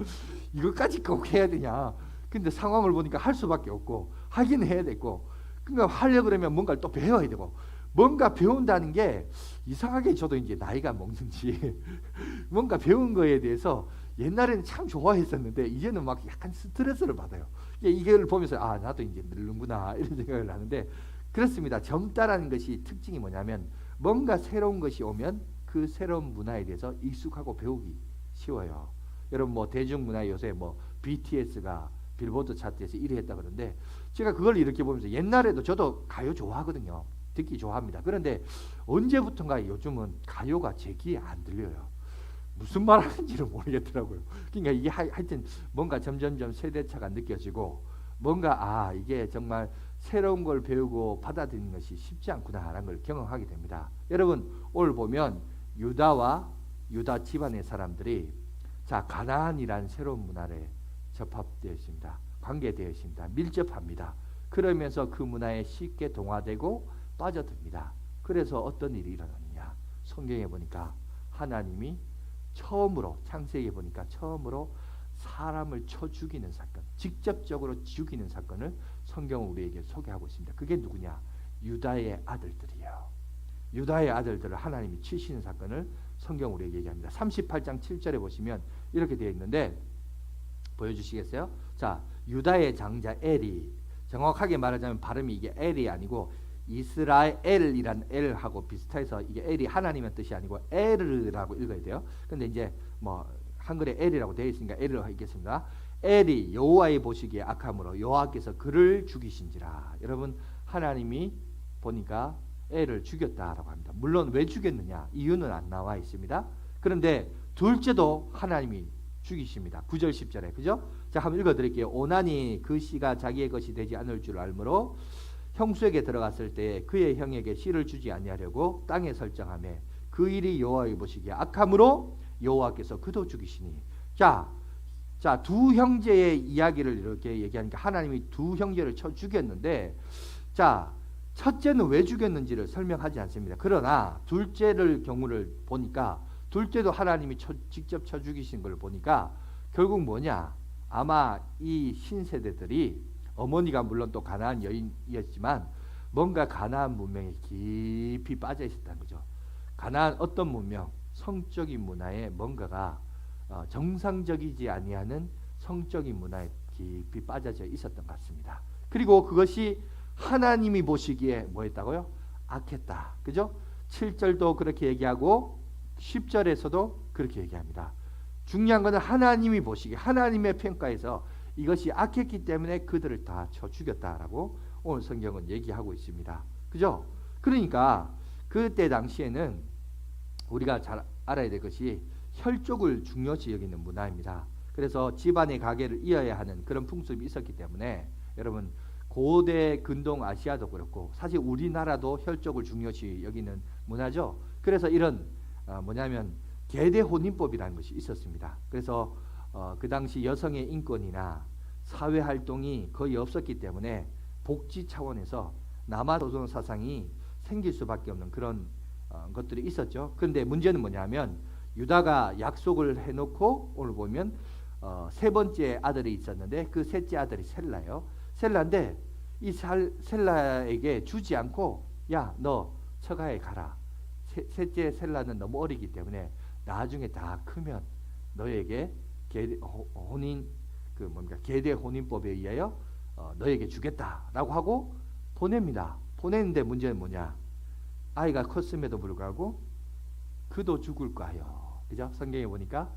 이것까지 꼭 해야 되냐. 근데 상황을 보니까 할 수밖에 없고 하긴 해야 되고, 그러니까 하려고 그러면 뭔가를 또 배워야 되고, 뭔가 배운다는 게 이상하게 저도 이제 나이가 먹는지 뭔가 배운 거에 대해서 옛날에는 참 좋아했었는데 이제는 막 약간 스트레스를 받아요. 이걸 보면서 아 나도 이제 늙는구나 이런 생각을 하는데, 그렇습니다. 젊다라는 것이 특징이 뭐냐면 뭔가 새로운 것이 오면 그 새로운 문화에 대해서 익숙하고 배우기 쉬워요. 여러분 뭐 대중문화 요새 뭐 BTS가 빌보드 차트에서 1위 했다 그러는데, 제가 그걸 이렇게 보면서 옛날에도 저도 가요 좋아하거든요. 듣기 좋아합니다. 그런데 언제부턴가 요즘은 가요가 제 귀에 안 들려요. 무슨 말 하는지를 모르겠더라고요. 그러니까 이게 하여튼 뭔가 점점점 세대차가 느껴지고, 뭔가 이게 정말 새로운 걸 배우고 받아들이는 것이 쉽지 않구나라는 걸 경험하게 됩니다. 여러분 오늘 보면 유다 집안의 사람들이 자 가나안이라는 새로운 문화에 접합되어 있습니다. 관계되어 있습니다. 밀접합니다. 그러면서 그 문화에 쉽게 동화되고 빠져듭니다. 그래서 어떤 일이 일어나느냐, 성경에 보니까 하나님이 처음으로, 창세기에 보니까 처음으로 사람을 쳐 죽이는 사건, 직접적으로 죽이는 사건을 성경은 우리에게 소개하고 있습니다. 그게 누구냐? 유다의 아들들이에요. 유다의 아들들을 하나님이 치시는 사건을 성경 우리에게 얘기합니다. 38장 7절에 보시면 이렇게 되어 있는데 보여주시겠어요? 자, 유다의 장자 엘이, 정확하게 말하자면 발음이 이게 엘이 아니고 이스라엘이란 엘하고 비슷해서 이게 엘이 하나님의 뜻이 아니고 에르라고 읽어야 돼요. 근데 이제 뭐 한글에 엘이라고 되어 있으니까 엘을 읽겠습니다. 엘이 여호와의 보시기에 악함으로 여호와께서 그를 죽이신지라. 여러분 하나님이 보니까 엘을 죽였다라고 합니다. 물론 왜 죽였느냐 이유는 안 나와 있습니다. 그런데 둘째도 하나님이 죽이십니다. 9절 10절에 그죠? 자 한번 읽어드릴게요. 오나니 그 씨가 자기의 것이 되지 않을 줄 알므로 형수에게 들어갔을 때 그의 형에게 씨를 주지 아니하려고 땅에 설정하며 그 일이 여호와의 보시기에 악함으로 여호와께서 그도 죽이시니. 자 두 형제의 이야기를 이렇게 얘기하니까 하나님이 두 형제를 쳐 죽였는데, 자 첫째는 왜 죽였는지를 설명하지 않습니다. 그러나 둘째를 경우를 보니까 둘째도 하나님이 직접 쳐 죽이신 걸 보니까 결국 뭐냐, 아마 이 신세대들이 어머니가 물론 또 가나안 여인이었지만 뭔가 가나안 문명에 깊이 빠져 있었다는 거죠. 가나안 어떤 문명, 성적인 문화에 뭔가가 정상적이지 아니하는 성적인 문화에 깊이 빠져져 있었던 것 같습니다. 그리고 그것이 하나님이 보시기에 뭐했다고요? 악했다. 그죠? 7절도 그렇게 얘기하고 10절에서도 그렇게 얘기합니다. 중요한 것은 하나님이 보시기에, 하나님의 평가에서 이것이 악했기 때문에 그들을 다 쳐 죽였다라고 오늘 성경은 얘기하고 있습니다. 그죠? 그러니까 그때 당시에는 우리가 잘 알아야 될 것이 혈족을 중요시 여기는 문화입니다. 그래서 집안의 가계를 이어야 하는 그런 풍습이 있었기 때문에 여러분 고대 근동 아시아도 그렇고 사실 우리나라도 혈족을 중요시 여기는 문화죠. 그래서 이런 뭐냐면 계대 혼인법이라는 것이 있었습니다. 그래서 그 당시 여성의 인권이나 사회 활동이 거의 없었기 때문에 복지 차원에서 남아도전 사상이 생길 수밖에 없는 그런 것들이 있었죠. 그런데 문제는 뭐냐면 유다가 약속을 해놓고 오늘 보면 세 번째 아들이 있었는데 그 셋째 아들이 셀라예요. 셀라인데 이 셀라에게 주지 않고 야 너 처가에 가라. 셋째 셀라는 너무 어리기 때문에 나중에 다 크면 너에게 계대 혼인법에 의하여 너에게 주겠다라고 하고 보냅니다. 보냈는데 문제는 뭐냐? 아이가 컸음에도 불구하고 그도 죽을까 하여. 그죠? 성경에 보니까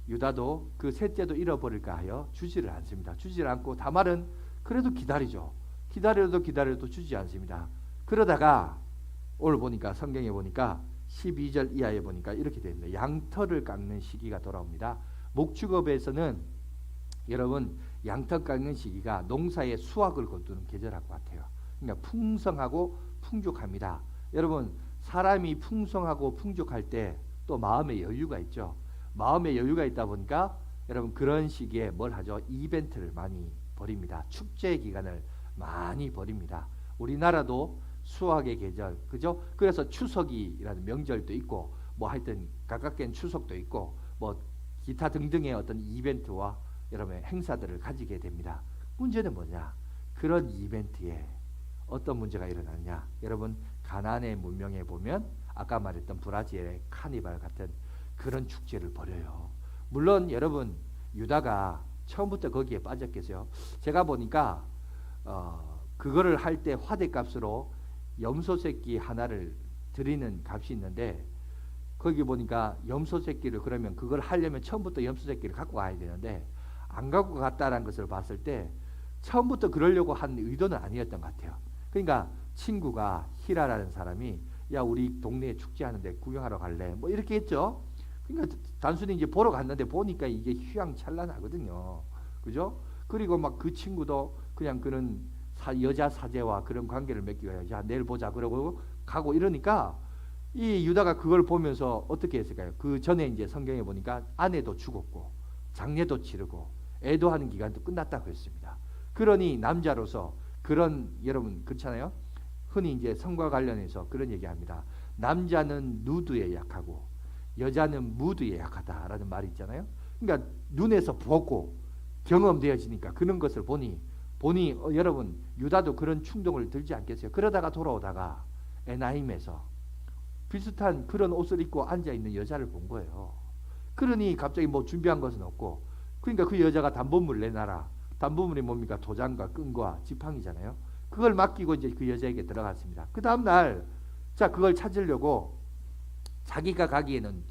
유다도 그 셋째도 잃어버릴까 하여 주지를 않습니다. 주지를 않고 다말은 그래도 기다리죠. 기다려도 주지 않습니다. 그러다가 오늘 보니까 성경에 보니까 12절 이하에 보니까 이렇게 됩니다. 양털을 깎는 시기가 돌아옵니다. 목축업에서는 여러분 양털 깎는 시기가 농사의 수확을 거두는 계절하고 같아요. 그러니까 풍성하고 풍족합니다. 여러분 사람이 풍성하고 풍족할 때 또 마음의 여유가 있죠. 마음의 여유가 있다 보니까 여러분 그런 시기에 뭘 하죠? 이벤트를 많이 벌입니다. 축제 기간을 많이 벌입니다. 우리나라도 수학의 계절, 그죠? 그래서 추석이라는 명절도 있고, 뭐 하여튼 가깝게는 추석도 있고, 뭐 기타 등등의 어떤 이벤트와 여러분의 행사들을 가지게 됩니다. 문제는 뭐냐? 그런 이벤트에 어떤 문제가 일어나느냐? 여러분 가나안의 문명에 보면 아까 말했던 브라질의 카니발 같은 그런 축제를 벌여요. 물론 여러분 유다가 처음부터 거기에 빠졌겠어요. 제가 보니까 그거를 할 때 화대값으로 염소 새끼 하나를 드리는 값이 있는데 거기 보니까 염소 새끼를 그러면 그걸 하려면 처음부터 염소 새끼를 갖고 가야 되는데 안 갖고 갔다라는 것을 봤을 때 처음부터 그러려고 한 의도는 아니었던 것 같아요. 그러니까 친구가 히라라는 사람이 야 우리 동네에 축제하는데 구경하러 갈래? 뭐 이렇게 했죠. 그러니까 단순히 이제 보러 갔는데 보니까 이게 휘황찬란하거든요. 그죠? 그리고 막 그 친구도 그냥 그런 여자 사제와 그런 관계를 맺기 위해 야 내일 보자 그러고 가고 이러니까 이 유다가 그걸 보면서 어떻게 했을까요? 그 전에 이제 성경에 보니까 아내도 죽었고 장례도 치르고 애도하는 기간도 끝났다고 했습니다. 그러니 남자로서 그런 여러분 그렇잖아요. 흔히 이제 성과 관련해서 그런 얘기합니다. 남자는 누드에 약하고 여자는 무드에 약하다라는 말이 있잖아요. 그러니까 눈에서 보고 경험되어지니까 그런 것을 보니 여러분 유다도 그런 충동을 들지 않겠어요? 그러다가 돌아오다가 에나임에서 비슷한 그런 옷을 입고 앉아 있는 여자를 본 거예요. 그러니 갑자기 뭐 준비한 것은 없고 그러니까 그 여자가 담보물 내놔라. 담보물이 뭡니까? 도장과 끈과 지팡이잖아요. 그걸 맡기고 이제 그 여자에게 들어갔습니다. 그 다음 날 자 그걸 찾으려고 자기가 가기에는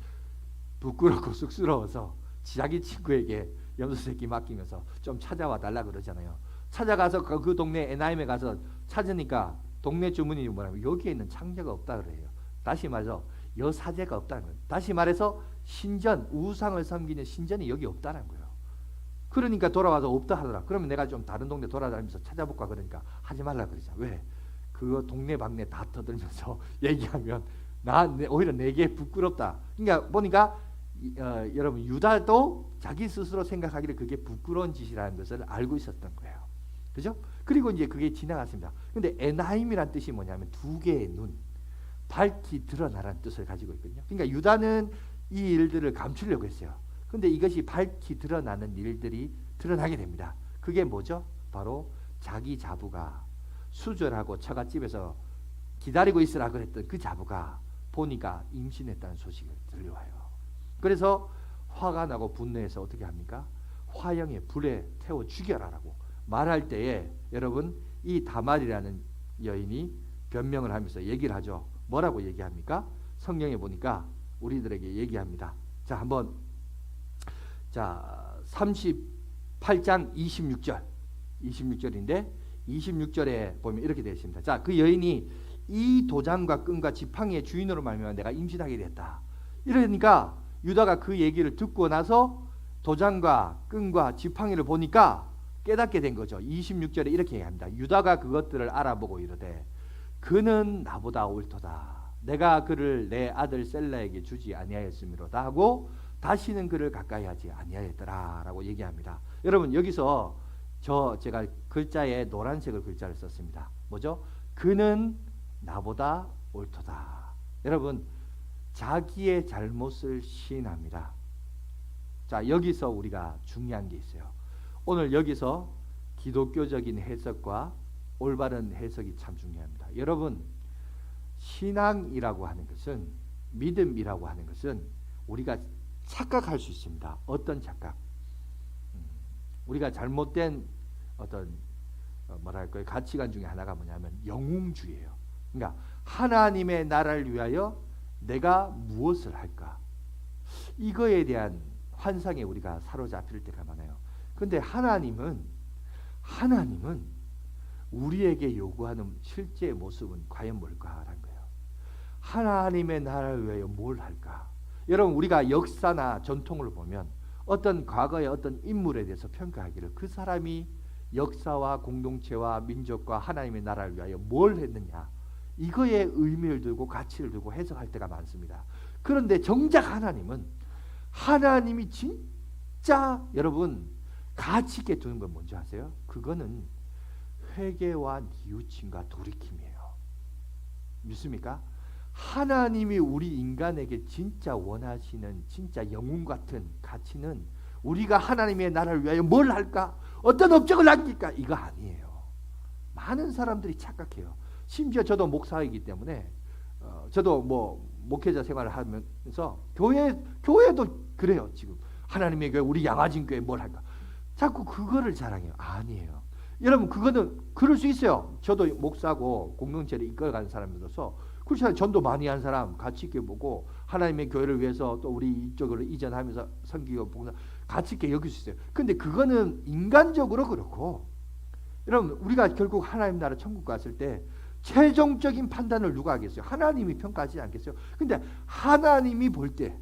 부끄럽고 쑥스러워서 자기 친구에게 염소 새끼 맡기면서 좀 찾아와 달라 그러잖아요. 찾아가서 그 동네 에나임에 가서 찾으니까 동네 주민이 뭐라면 여기에는 창자가 없다 그래요. 다시 말해서 여사제가 없다는 거예요. 다시 말해서 신전 우상을 섬기는 신전이 여기 없다는 거예요. 그러니까 돌아와서 없다 하더라. 그러면 내가 좀 다른 동네 돌아다니면서 찾아볼까 그러니까 하지 말라 그러자. 왜? 그거 동네 방네 다 터들면서 얘기하면 오히려 내게 부끄럽다. 그러니까 보니까 여러분 유다도 자기 스스로 생각하기를 그게 부끄러운 짓이라는 것을 알고 있었던 거예요. 그죠? 그리고 이제 그게 지나갔습니다. 근데 에나임이란 뜻이 뭐냐면 두 개의 눈, 밝히 드러나라는 뜻을 가지고 있거든요. 그러니까 유다는 이 일들을 감추려고 했어요. 근데 이것이 밝히 드러나는 일들이 드러나게 됩니다. 그게 뭐죠? 바로 자기 자부가 수절하고 처갓집에서 기다리고 있으라 그랬던 그 자부가 보니까 임신했다는 소식을 들려와요. 그래서 화가 나고 분노해서 어떻게 합니까? 화형에 불에 태워 죽여라라고 말할 때에 여러분 이 다말이라는 여인이 변명을 하면서 얘기를 하죠. 뭐라고 얘기합니까? 성경에 보니까 우리들에게 얘기합니다. 자, 한번 38장 26절인데 26절에 보면 이렇게 되어 있습니다. 자, 그 여인이 이 도장과 끈과 지팡이의 주인으로 말미암아 내가 임신하게 됐다. 이러니까 유다가 그 얘기를 듣고 나서 도장과 끈과 지팡이를 보니까 깨닫게 된 거죠. 26절에 이렇게 얘기합니다. 유다가 그것들을 알아보고 이르되 그는 나보다 옳도다. 내가 그를 내 아들 셀라에게 주지 아니하였음이로다 하고 다시는 그를 가까이 하지 아니하였더라 라고 얘기합니다. 여러분 여기서 제가 글자에 노란색을 글자를 썼습니다. 뭐죠? 그는 나보다 옳도다. 여러분 자기의 잘못을 시인합니다. 자, 여기서 우리가 중요한 게 있어요. 오늘 여기서 기독교적인 해석과 올바른 해석이 참 중요합니다. 여러분 신앙이라고 하는 것은 믿음이라고 하는 것은 우리가 착각할 수 있습니다. 어떤 착각? 우리가 잘못된 어떤 뭐랄까요 가치관 중에 하나가 뭐냐면 영웅주의예요. 그러니까 하나님의 나라를 위하여 내가 무엇을 할까? 이거에 대한 환상에 우리가 사로잡힐 때가 많아요. 근데 하나님은 우리에게 요구하는 실제 모습은 과연 뭘까라는 거예요. 하나님의 나라를 위하여 뭘 할까? 여러분 우리가 역사나 전통을 보면 어떤 과거의 어떤 인물에 대해서 평가하기를 그 사람이 역사와 공동체와 민족과 하나님의 나라를 위하여 뭘 했느냐 이거에 의미를 두고 가치를 두고 해석할 때가 많습니다. 그런데 정작 하나님이 진짜 여러분 가치 있게 두는 건 뭔지 아세요? 그거는 회개와 뉘우침과 돌이킴이에요. 믿습니까? 하나님이 우리 인간에게 진짜 원하시는 진짜 영웅 같은 가치는 우리가 하나님의 나라를 위하여 뭘 할까? 어떤 업적을 남길까? 이거 아니에요. 많은 사람들이 착각해요. 심지어 저도 목사이기 때문에 저도 뭐 목회자 생활을 하면서 교회도 그래요. 지금 하나님의 교회, 우리 양화진 교회 뭘 할까? 자꾸 그거를 자랑해요. 아니에요. 여러분, 그거는 그럴 수 있어요. 저도 목사고 공동체를 이끌어가는 사람으로서 그렇잖아요. 전도 많이 한 사람 가치 있게 보고 하나님의 교회를 위해서 또 우리 이쪽으로 이전하면서 섬기고 봉사 가치 있게 여길 수 있어요. 근데 그거는 인간적으로 그렇고, 여러분, 우리가 결국 하나님 나라 천국 갔을 때 최종적인 판단을 누가 하겠어요? 하나님이 평가하지 않겠어요? 근데 하나님이 볼 때,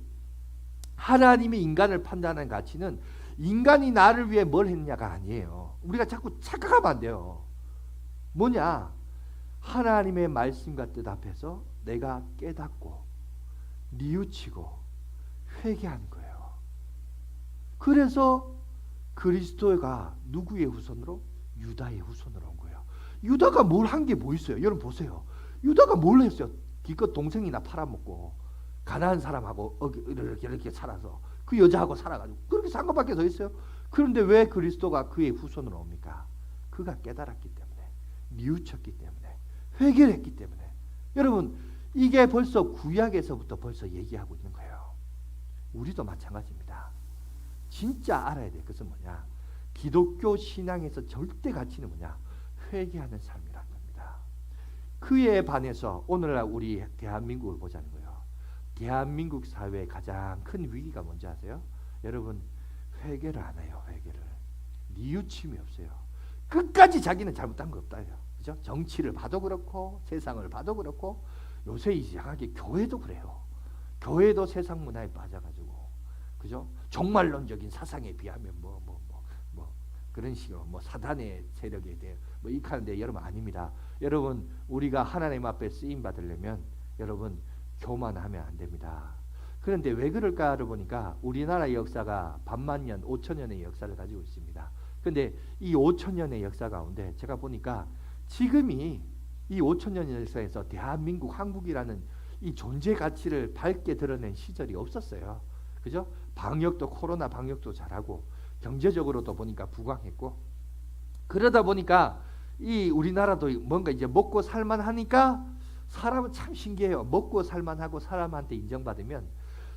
하나님이 인간을 판단하는 가치는 인간이 나를 위해 뭘 했냐가 아니에요. 우리가 자꾸 착각하면 안 돼요. 뭐냐? 하나님의 말씀과 뜻 앞에서 내가 깨닫고 뉘우치고 회개하는 거예요. 그래서 그리스도가 누구의 후손으로? 유다의 후손으로 온 거예요. 유다가 뭘 한 게 뭐 있어요? 여러분 보세요. 유다가 뭘 했어요? 기껏 동생이나 팔아먹고 가난한 사람하고 이렇게 살아서 그 여자하고 살아가지고 그렇게 산 것밖에 더 있어요? 그런데 왜 그리스도가 그의 후손으로 옵니까? 그가 깨달았기 때문에, 뉘우쳤기 때문에, 회개를 했기 때문에. 여러분, 이게 벌써 구약에서부터 벌써 얘기하고 있는 거예요. 우리도 마찬가지입니다. 진짜 알아야 될 것은 뭐냐? 기독교 신앙에서 절대 가치는 뭐냐? 회개하는 삶이라는 겁니다. 그에 반해서 오늘날 우리 대한민국을 보자는 거예요. 대한민국 사회의 가장 큰 위기가 뭔지 아세요? 여러분, 회개를 안 해요. 회개를. 뉘우침이 없어요. 끝까지 자기는 잘못한 거 없다. 그죠? 정치를 봐도 그렇고 세상을 봐도 그렇고 요새 이상하게 교회도 그래요. 교회도 세상 문화에 빠져가지고, 그죠? 종말론적인 사상에 비하면 뭐 그런 식으로 뭐 사단의 세력에 대해 뭐 이익하는데, 여러분 아닙니다. 여러분, 우리가 하나님 앞에 쓰임 받으려면 여러분 교만하면 안 됩니다. 그런데 왜 그럴까를 보니까 우리나라의 역사가 반만년, 5천년의 역사를 가지고 있습니다. 그런데 이 5천년의 역사 가운데 제가 보니까 지금이 이 5천년의 역사에서 대한민국, 한국이라는 이 존재 가치를 밝게 드러낸 시절이 없었어요. 그죠? 방역도, 코로나 방역도 잘하고 경제적으로도 보니까 부강했고, 그러다 보니까 이 우리나라도 뭔가 이제 먹고 살만하니까 사람은 참 신기해요. 먹고 살만하고 사람한테 인정받으면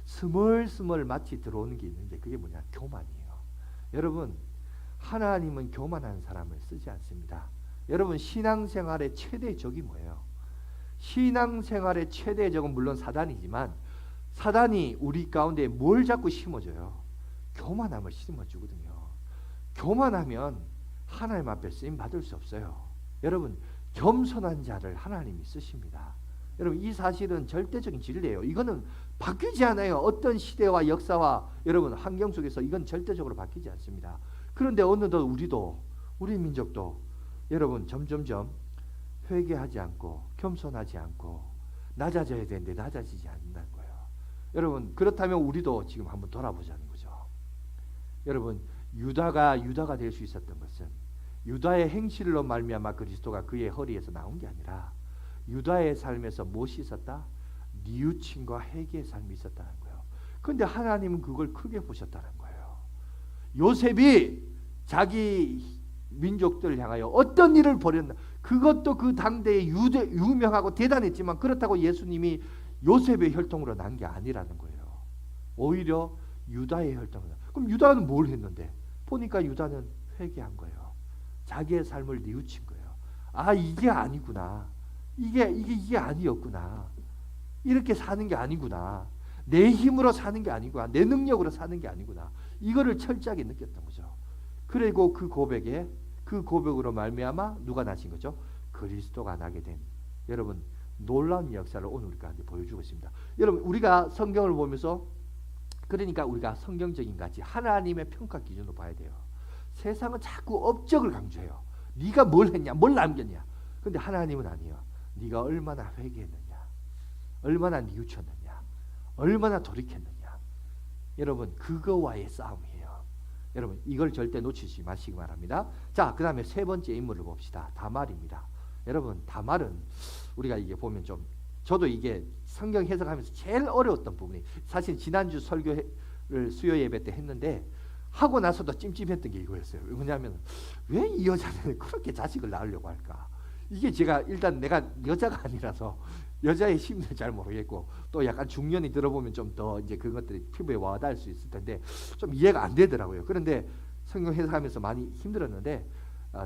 스멀스멀 마치 들어오는 게 있는데 그게 뭐냐? 교만이에요. 여러분, 하나님은 교만한 사람을 쓰지 않습니다. 여러분, 신앙생활의 최대 적이 뭐예요? 신앙생활의 최대 적은 물론 사단이지만, 사단이 우리 가운데 뭘 자꾸 심어줘요? 교만함을 심어주거든요. 교만하면 하나님 앞에 쓰임 받을 수 없어요. 여러분, 겸손한 자를 하나님이 쓰십니다. 여러분, 이 사실은 절대적인 진리예요. 이거는 바뀌지 않아요. 어떤 시대와 역사와 여러분 환경 속에서 이건 절대적으로 바뀌지 않습니다. 그런데 어느덧 우리 민족도 여러분 점점점 회개하지 않고 겸손하지 않고 낮아져야 되는데 낮아지지 않는다는 거예요. 여러분, 그렇다면 우리도 지금 한번 돌아보자는 거죠. 여러분, 유다가 될 수 있었던 것은 유다의 행실로 말미암아 그리스도가 그의 허리에서 나온 게 아니라 유다의 삶에서 무엇이 있었다? 뉘우침과 회개의 삶이 있었다는 거예요. 그런데 하나님은 그걸 크게 보셨다는 거예요. 요셉이 자기 민족들을 향하여 어떤 일을 벌였나? 그것도 그 당대에 유명하고 대단했지만 그렇다고 예수님이 요셉의 혈통으로 난 게 아니라는 거예요. 오히려 유다의 혈통으로. 그럼 유다는 뭘 했는데? 보니까 유다는 회개한 거예요. 자기의 삶을 뉘우친 거예요. 아, 이게 아니구나. 이게 아니었구나. 이렇게 사는 게 아니구나. 내 힘으로 사는 게 아니구나. 내 능력으로 사는 게 아니구나. 이거를 철저하게 느꼈던 거죠. 그리고 그 고백으로 말미암아 누가 나신 거죠? 그리스도가 나게 된, 여러분, 놀라운 역사를 오늘 우리 가운데 보여주고 있습니다. 여러분, 우리가 성경을 보면서, 그러니까 우리가 성경적인 가치, 하나님의 평가 기준으로 봐야 돼요. 세상은 자꾸 업적을 강조해요. 네가 뭘 했냐, 뭘 남겼냐. 근데 하나님은 아니에요. 네가 얼마나 회개했느냐, 얼마나 뉘우쳤느냐, 얼마나 돌이켰느냐. 여러분, 그거와의 싸움이에요. 여러분, 이걸 절대 놓치지 마시기 바랍니다. 자, 그 다음에 세 번째 인물을 봅시다. 다말입니다. 여러분, 다말은 우리가 이게 보면 좀 저도 이게 성경 해석하면서 제일 어려웠던 부분이 사실 지난주 설교를 수요 예배 때 했는데 하고 나서도 찜찜했던 게 이거였어요. 뭐냐면 왜 이 여자는 그렇게 자식을 낳으려고 할까? 이게 제가 일단 내가 여자가 아니라서 여자의 심리를 잘 모르겠고 또 약간 중년이 들어보면 좀 더 이제 그것들이 피부에 와닿을 수 있을 텐데 좀 이해가 안 되더라고요. 그런데 성경 해석하면서 많이 힘들었는데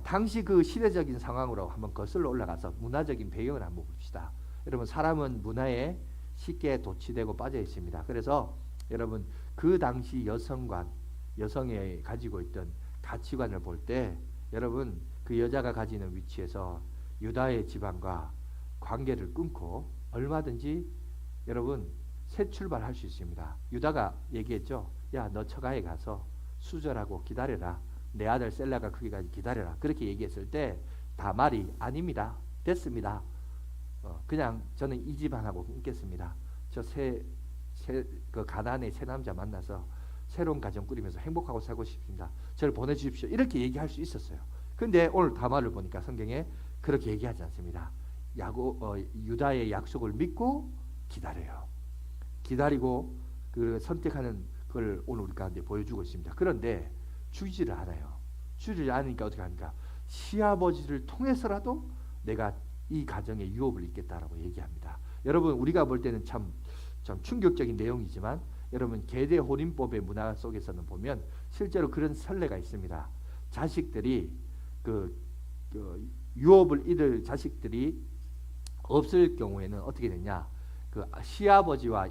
당시 그 시대적인 상황으로 한번 거슬러 올라가서 문화적인 배경을 한번 봅시다. 여러분 사람은 문화에 쉽게 도취되고 빠져 있습니다. 그래서 여러분 그 당시 여성이 가지고 있던 가치관을 볼 때 여러분 그 여자가 가지는 위치에서 유다의 지방과 관계를 끊고 얼마든지 여러분 새 출발할 수 있습니다. 유다가 얘기했죠. 야, 너 처가에 가서 수절하고 기다려라. 내 아들 셀라가 크기까지 기다려라. 그렇게 얘기했을 때 다말이 아닙니다. 됐습니다. 그냥 저는 이 집안하고 끊겠습니다. 저 그 가나안의 새 남자 만나서 새로운 가정 꾸리면서 행복하고 살고 싶습니다. 저를 보내주십시오. 이렇게 얘기할 수 있었어요. 근데 오늘 다말을 보니까 성경에 그렇게 얘기하지 않습니다. 유다의 약속을 믿고 기다려요. 기다리고 그 선택하는 걸 오늘 우리 가운데 보여주고 있습니다. 그런데 주지를 않아요. 주지를 않으니까 어떻게 하니까 시아버지를 통해서라도 내가 이 가정에 유업을 잇겠다라고 얘기합니다. 여러분 우리가 볼 때는 참 충격적인 내용이지만 여러분 계대 혼인법의 문화 속에서는 보면 실제로 그런 선례가 있습니다. 자식들이 그 유업을 잃을 자식들이 없을 경우에는 어떻게 되냐? 그 시아버지와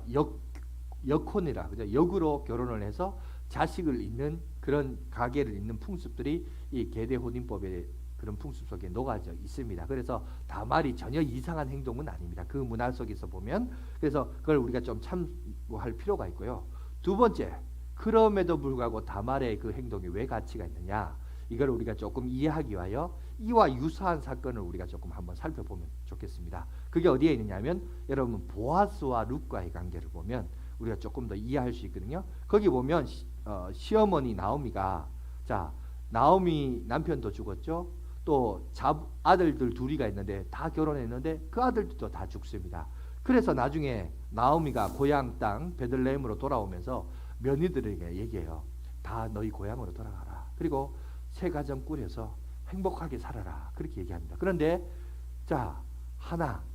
역혼이라 그죠? 역으로 결혼을 해서 자식을 잇는 그런 가계를 잇는 풍습들이 이 계대 혼인법의 그런 풍습 속에 녹아져 있습니다. 그래서 다말이 전혀 이상한 행동은 아닙니다. 그 문화 속에서 보면 그래서 그걸 우리가 좀 참고할 필요가 있고요. 두 번째, 그럼에도 불구하고 다말의 그 행동이 왜 가치가 있느냐? 이걸 우리가 조금 이해하기 위하여 이와 유사한 사건을 우리가 조금 한번 살펴보면 좋겠습니다. 그게 어디에 있느냐면 여러분 보아스와 룻과의 관계를 보면 우리가 조금 더 이해할 수 있거든요. 거기 보면 시어머니 나오미가 나오미 남편도 죽었죠. 또 아들들 둘이가 있는데 다 결혼했는데 그 아들들도 다 죽습니다. 그래서 나중에 나오미가 고향 땅 베들레헴으로 돌아오면서 며느리들에게 얘기해요. 다 너희 고향으로 돌아가라. 그리고 새 가정 꾸려서 행복하게 살아라. 그렇게 얘기합니다. 그런데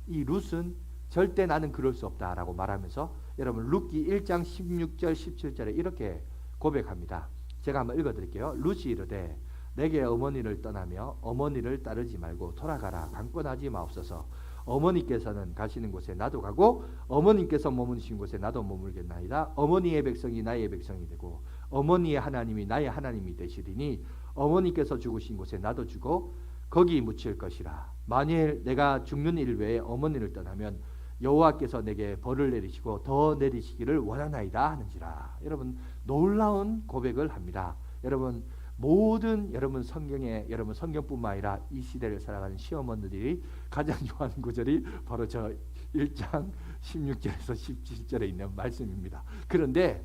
이 룻은 절대 나는 그럴 수 없다라고 말하면서 여러분 룻기 1장 16절 17절에 이렇게 고백합니다. 제가 한번 읽어드릴게요. 룻이 이르되 내게 어머니를 떠나며 어머니를 따르지 말고 돌아가라. 강권하지 마옵소서. 어머니께서는 가시는 곳에 나도 가고 어머님께서 머무르신 곳에 나도 머물겠나이다. 어머니의 백성이 나의 백성이 되고 어머니의 하나님이 나의 하나님이 되시리니 어머니께서 죽으신 곳에 나도 죽어 거기 묻힐 것이라. 만일 내가 죽는 일 외에 어머니를 떠나면 여호와께서 내게 벌을 내리시고 더 내리시기를 원하나이다 하는지라. 여러분 놀라운 고백을 합니다. 여러분 모든 여러분 성경뿐만 아니라 이 시대를 살아가는 시어머니들이 가장 좋아하는 구절이 바로 저 1장 16절에서 17절에 있는 말씀입니다. 그런데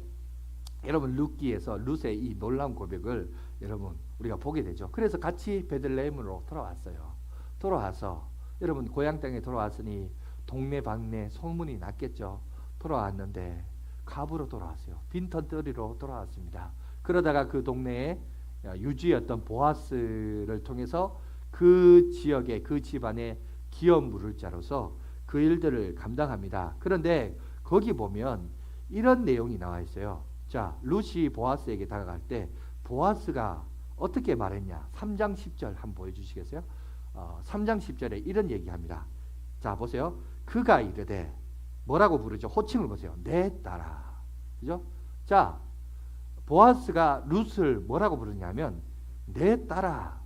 여러분 룻기에서 룻의 이 놀라운 고백을 여러분 우리가 보게 되죠. 그래서 같이 베들레헴으로 돌아왔어요. 돌아와서 여러분 고향 땅에 돌아왔으니 동네 방네 소문이 났겠죠. 돌아왔는데 갑으로 돌아왔어요. 빈털터리로 돌아왔습니다. 그러다가 그 동네에 유지였던 보아스를 통해서 그 지역의 그 집안의 기업 물을 자로서 그 일들을 감당합니다. 그런데 거기 보면 이런 내용이 나와 있어요. 룻이 보아스에게 다가갈 때 보아스가 어떻게 말했냐? 3장 10절 한번 보여주시겠어요? 3장 10절에 이런 얘기합니다. 보세요. 그가 이르되 뭐라고 부르죠? 호칭을 보세요. 내 딸아. 그죠? 보아스가 룻을 뭐라고 부르냐면 내 딸아.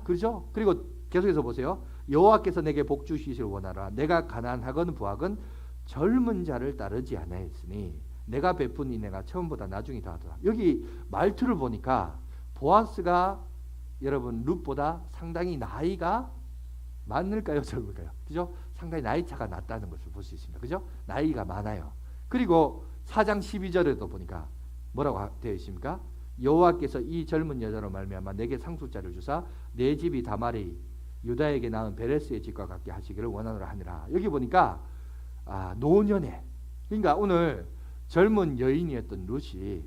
그죠? 그리고 계속해서 보세요. 여호와께서 내게 복 주시기를 원하라. 내가 가난하건 부하건 젊은 자를 따르지 않았으니 내가 베푼 인내가 처음보다 나중이 더하더라. 여기 말투를 보니까 보아스가 여러분 룻보다 상당히 나이가 많을까요? 젊을까요? 그죠? 상당히 나이 차가 낮다는 것을 볼 수 있습니다. 그죠? 나이가 많아요. 그리고 4장 12절에도 보니까 뭐라고 되어 있습니까? 여호와께서 이 젊은 여자로 말미암아 내게 상속자를 주사 내 집이 다말이 유다에게 낳은 베레스의 집과 같게 하시기를 원하노라 하니라. 여기 보니까 노년에, 그러니까 오늘 젊은 여인이었던 룻이,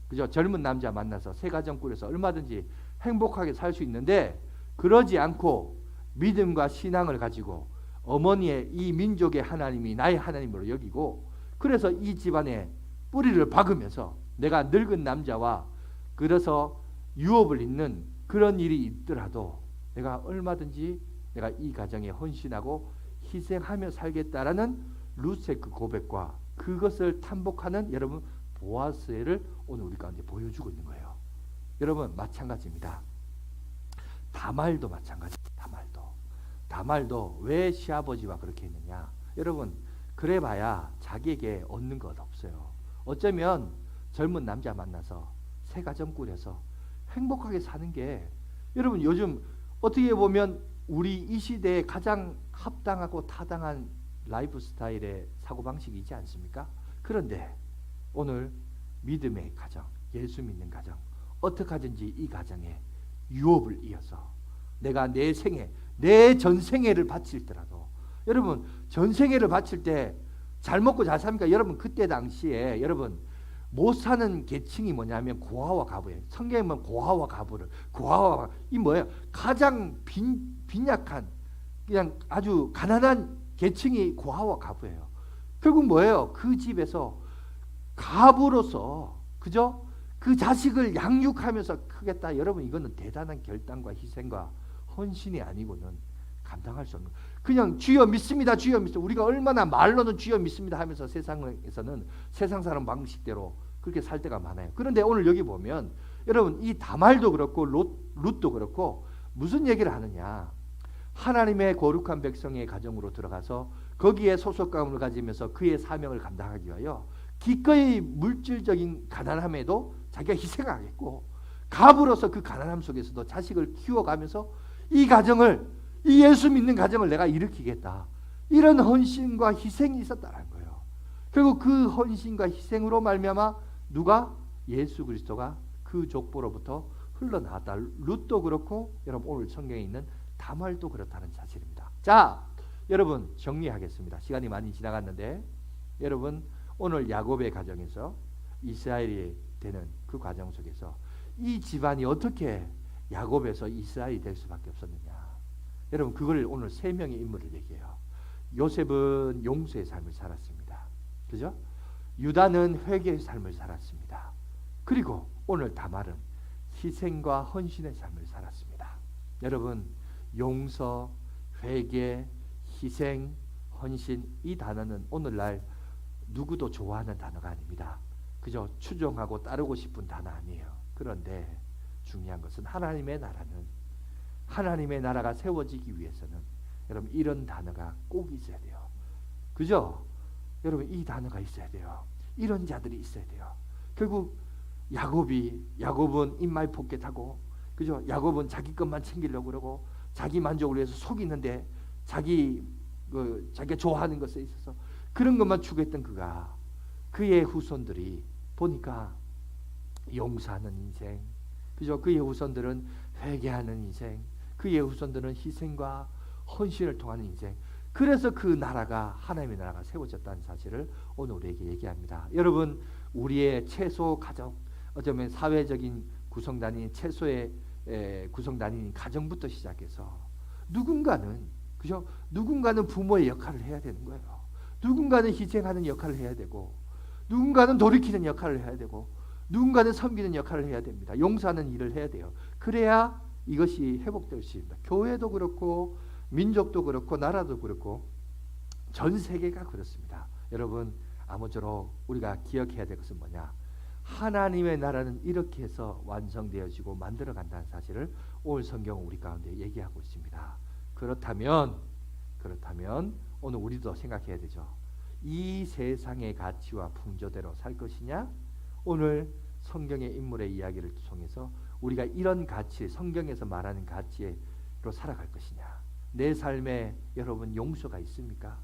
그죠? 젊은 남자 만나서 새 가정 꾸려서 얼마든지 행복하게 살 수 있는데, 그러지 않고 믿음과 신앙을 가지고 어머니의 이 민족의 하나님이 나의 하나님으로 여기고, 그래서 이 집안에 뿌리를 박으면서 내가 늙은 남자와 그래서 유업을 잇는 그런 일이 있더라도 내가 얼마든지 내가 이 가정에 헌신하고 희생하며 살겠다라는 룻의 그 고백과 그것을 탐복하는 여러분 보아스를 오늘 우리 가운데 보여주고 있는 거예요. 여러분 마찬가지입니다. 다말도 마찬가지입니다. 다말도 왜 시아버지와 그렇게 했느냐? 여러분 그래봐야 자기에게 얻는 것 없어요. 어쩌면 젊은 남자 만나서 새 가정 꾸려서 행복하게 사는 게 여러분 요즘 어떻게 보면 우리 이 시대에 가장 합당하고 타당한 라이프 스타일의 사고방식이지 않습니까? 그런데 오늘 믿음의 가정, 예수 믿는 가정, 어떻게 하든지 이 가정에 유업을 이어서 내가 내 생애, 내 전생애를 바칠더라도, 여러분 전생애를 바칠 때 잘 먹고 잘 삽니까? 여러분 그때 당시에 여러분 못 사는 계층이 뭐냐면 고아와 가부예요. 성경에 보면 고아와 가부를, 이 뭐예요? 가장 빈약한 그냥 아주 가난한 계층이 고아와 가부예요. 결국 뭐예요? 그 집에서 가부로서, 그죠? 그 자식을 양육하면서 크겠다. 여러분 이거는 대단한 결단과 희생과 헌신이 아니고는 감당할 수 없는, 그냥 주여 믿습니다, 주여 믿습니다. 우리가 얼마나 말로는 주여 믿습니다 하면서 세상에서는 세상 사람 방식대로 그렇게 살 때가 많아요. 그런데 오늘 여기 보면 여러분 이 다말도 그렇고 룻도 그렇고 무슨 얘기를 하느냐? 하나님의 거룩한 백성의 가정으로 들어가서 거기에 소속감을 가지면서 그의 사명을 감당하기 위하여 기꺼이 물질적인 가난함에도 자기가 희생하겠고, 가부로서 그 가난함 속에서도 자식을 키워가면서 이 가정을, 이 예수 믿는 가정을 내가 일으키겠다, 이런 헌신과 희생이 있었다는 거예요. 결국 그 헌신과 희생으로 말미암아 누가? 예수 그리스도가 그 족보로부터 흘러나왔다. 룻도 그렇고 여러분 오늘 성경에 있는 다말도 그렇다는 사실입니다. 자, 여러분 정리하겠습니다. 시간이 많이 지나갔는데 여러분 오늘 야곱의 가정에서 이스라엘이 되는 그 과정 속에서 이 집안이 어떻게 야곱에서 이스라엘이 될 수밖에 없었느냐? 여러분 그걸 오늘 세 명의 인물을 얘기해요. 요셉은 용서의 삶을 살았습니다. 그죠? 유다는 회개의 삶을 살았습니다. 그리고 오늘 다말은 희생과 헌신의 삶을 살았습니다. 여러분 용서, 회개, 희생, 헌신, 이 단어는 오늘날 누구도 좋아하는 단어가 아닙니다. 그저 추종하고 따르고 싶은 단어 아니에요. 그런데 중요한 것은 하나님의 나라가 세워지기 위해서는 여러분 이런 단어가 꼭 있어야 돼요. 그죠? 여러분 이 단어가 있어야 돼요. 이런 자들이 있어야 돼요. 결국 야곱은 입말 포켓하고, 그죠? 야곱은 자기 것만 챙기려고 그러고 자기 만족을 위해서 속이는데 자기가 좋아하는 것에 있어서 그런 것만 추구했던 그의 후손들이 보니까 용서하는 인생, 그죠? 그의 후손들은 회개하는 인생, 그의 후손들은 희생과 헌신을 통하는 인생. 그래서 그 나라가 하나님의 나라가 세워졌다는 사실을 오늘 우리에게 얘기합니다. 여러분 우리의 최소 가정, 어쩌면 사회적인 구성단위, 최소의 구성단위인 가정부터 시작해서 누군가는, 그죠? 누군가는 부모의 역할을 해야 되는 거예요. 누군가는 희생하는 역할을 해야 되고, 누군가는 돌이키는 역할을 해야 되고, 누군가는 섬기는 역할을 해야 됩니다. 용서하는 일을 해야 돼요. 그래야 이것이 회복될 수 있습니다. 교회도 그렇고 민족도 그렇고 나라도 그렇고 전 세계가 그렇습니다. 여러분 아무쪼록 우리가 기억해야 될 것은 뭐냐? 하나님의 나라는 이렇게 해서 완성되어지고 만들어간다는 사실을 오늘 성경은 우리 가운데 얘기하고 있습니다. 그렇다면 오늘 우리도 생각해야 되죠. 이 세상의 가치와 풍조대로 살 것이냐? 오늘 성경의 인물의 이야기를 통해서 우리가 이런 가치, 성경에서 말하는 가치로 살아갈 것이냐? 내 삶에 여러분 용서가 있습니까?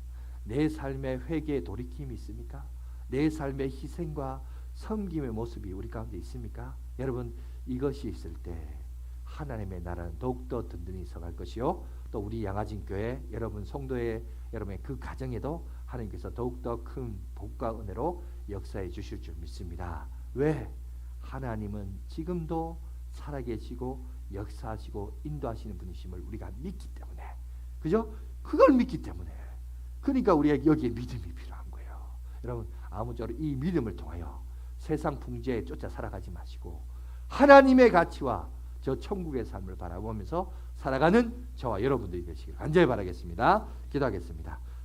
내 삶에 회개의 돌이킴이 있습니까? 내 삶의 희생과 섬김의 모습이 우리 가운데 있습니까? 여러분 이것이 있을 때 하나님의 나라는 더욱더 든든히 서갈 것이요, 또 또 우리 양화진 교회 여러분 성도의 여러분의 그 가정에도 하나님께서 더욱더 큰 복과 은혜로 역사해 주실 줄 믿습니다. 왜? 하나님은 지금도 살아계시고 역사하시고 인도하시는 분이심을 우리가 믿기 때문에, 그죠? 그걸 믿기 때문에, 그러니까 우리에게 여기에 믿음이 필요한 거예요. 여러분 아무쪼록 이 믿음을 통하여 세상 풍조에 쫓아 살아가지 마시고 하나님의 가치와 저 천국의 삶을 바라보면서 살아가는 저와 여러분들이 되시길 간절히 바라겠습니다. 기도하겠습니다.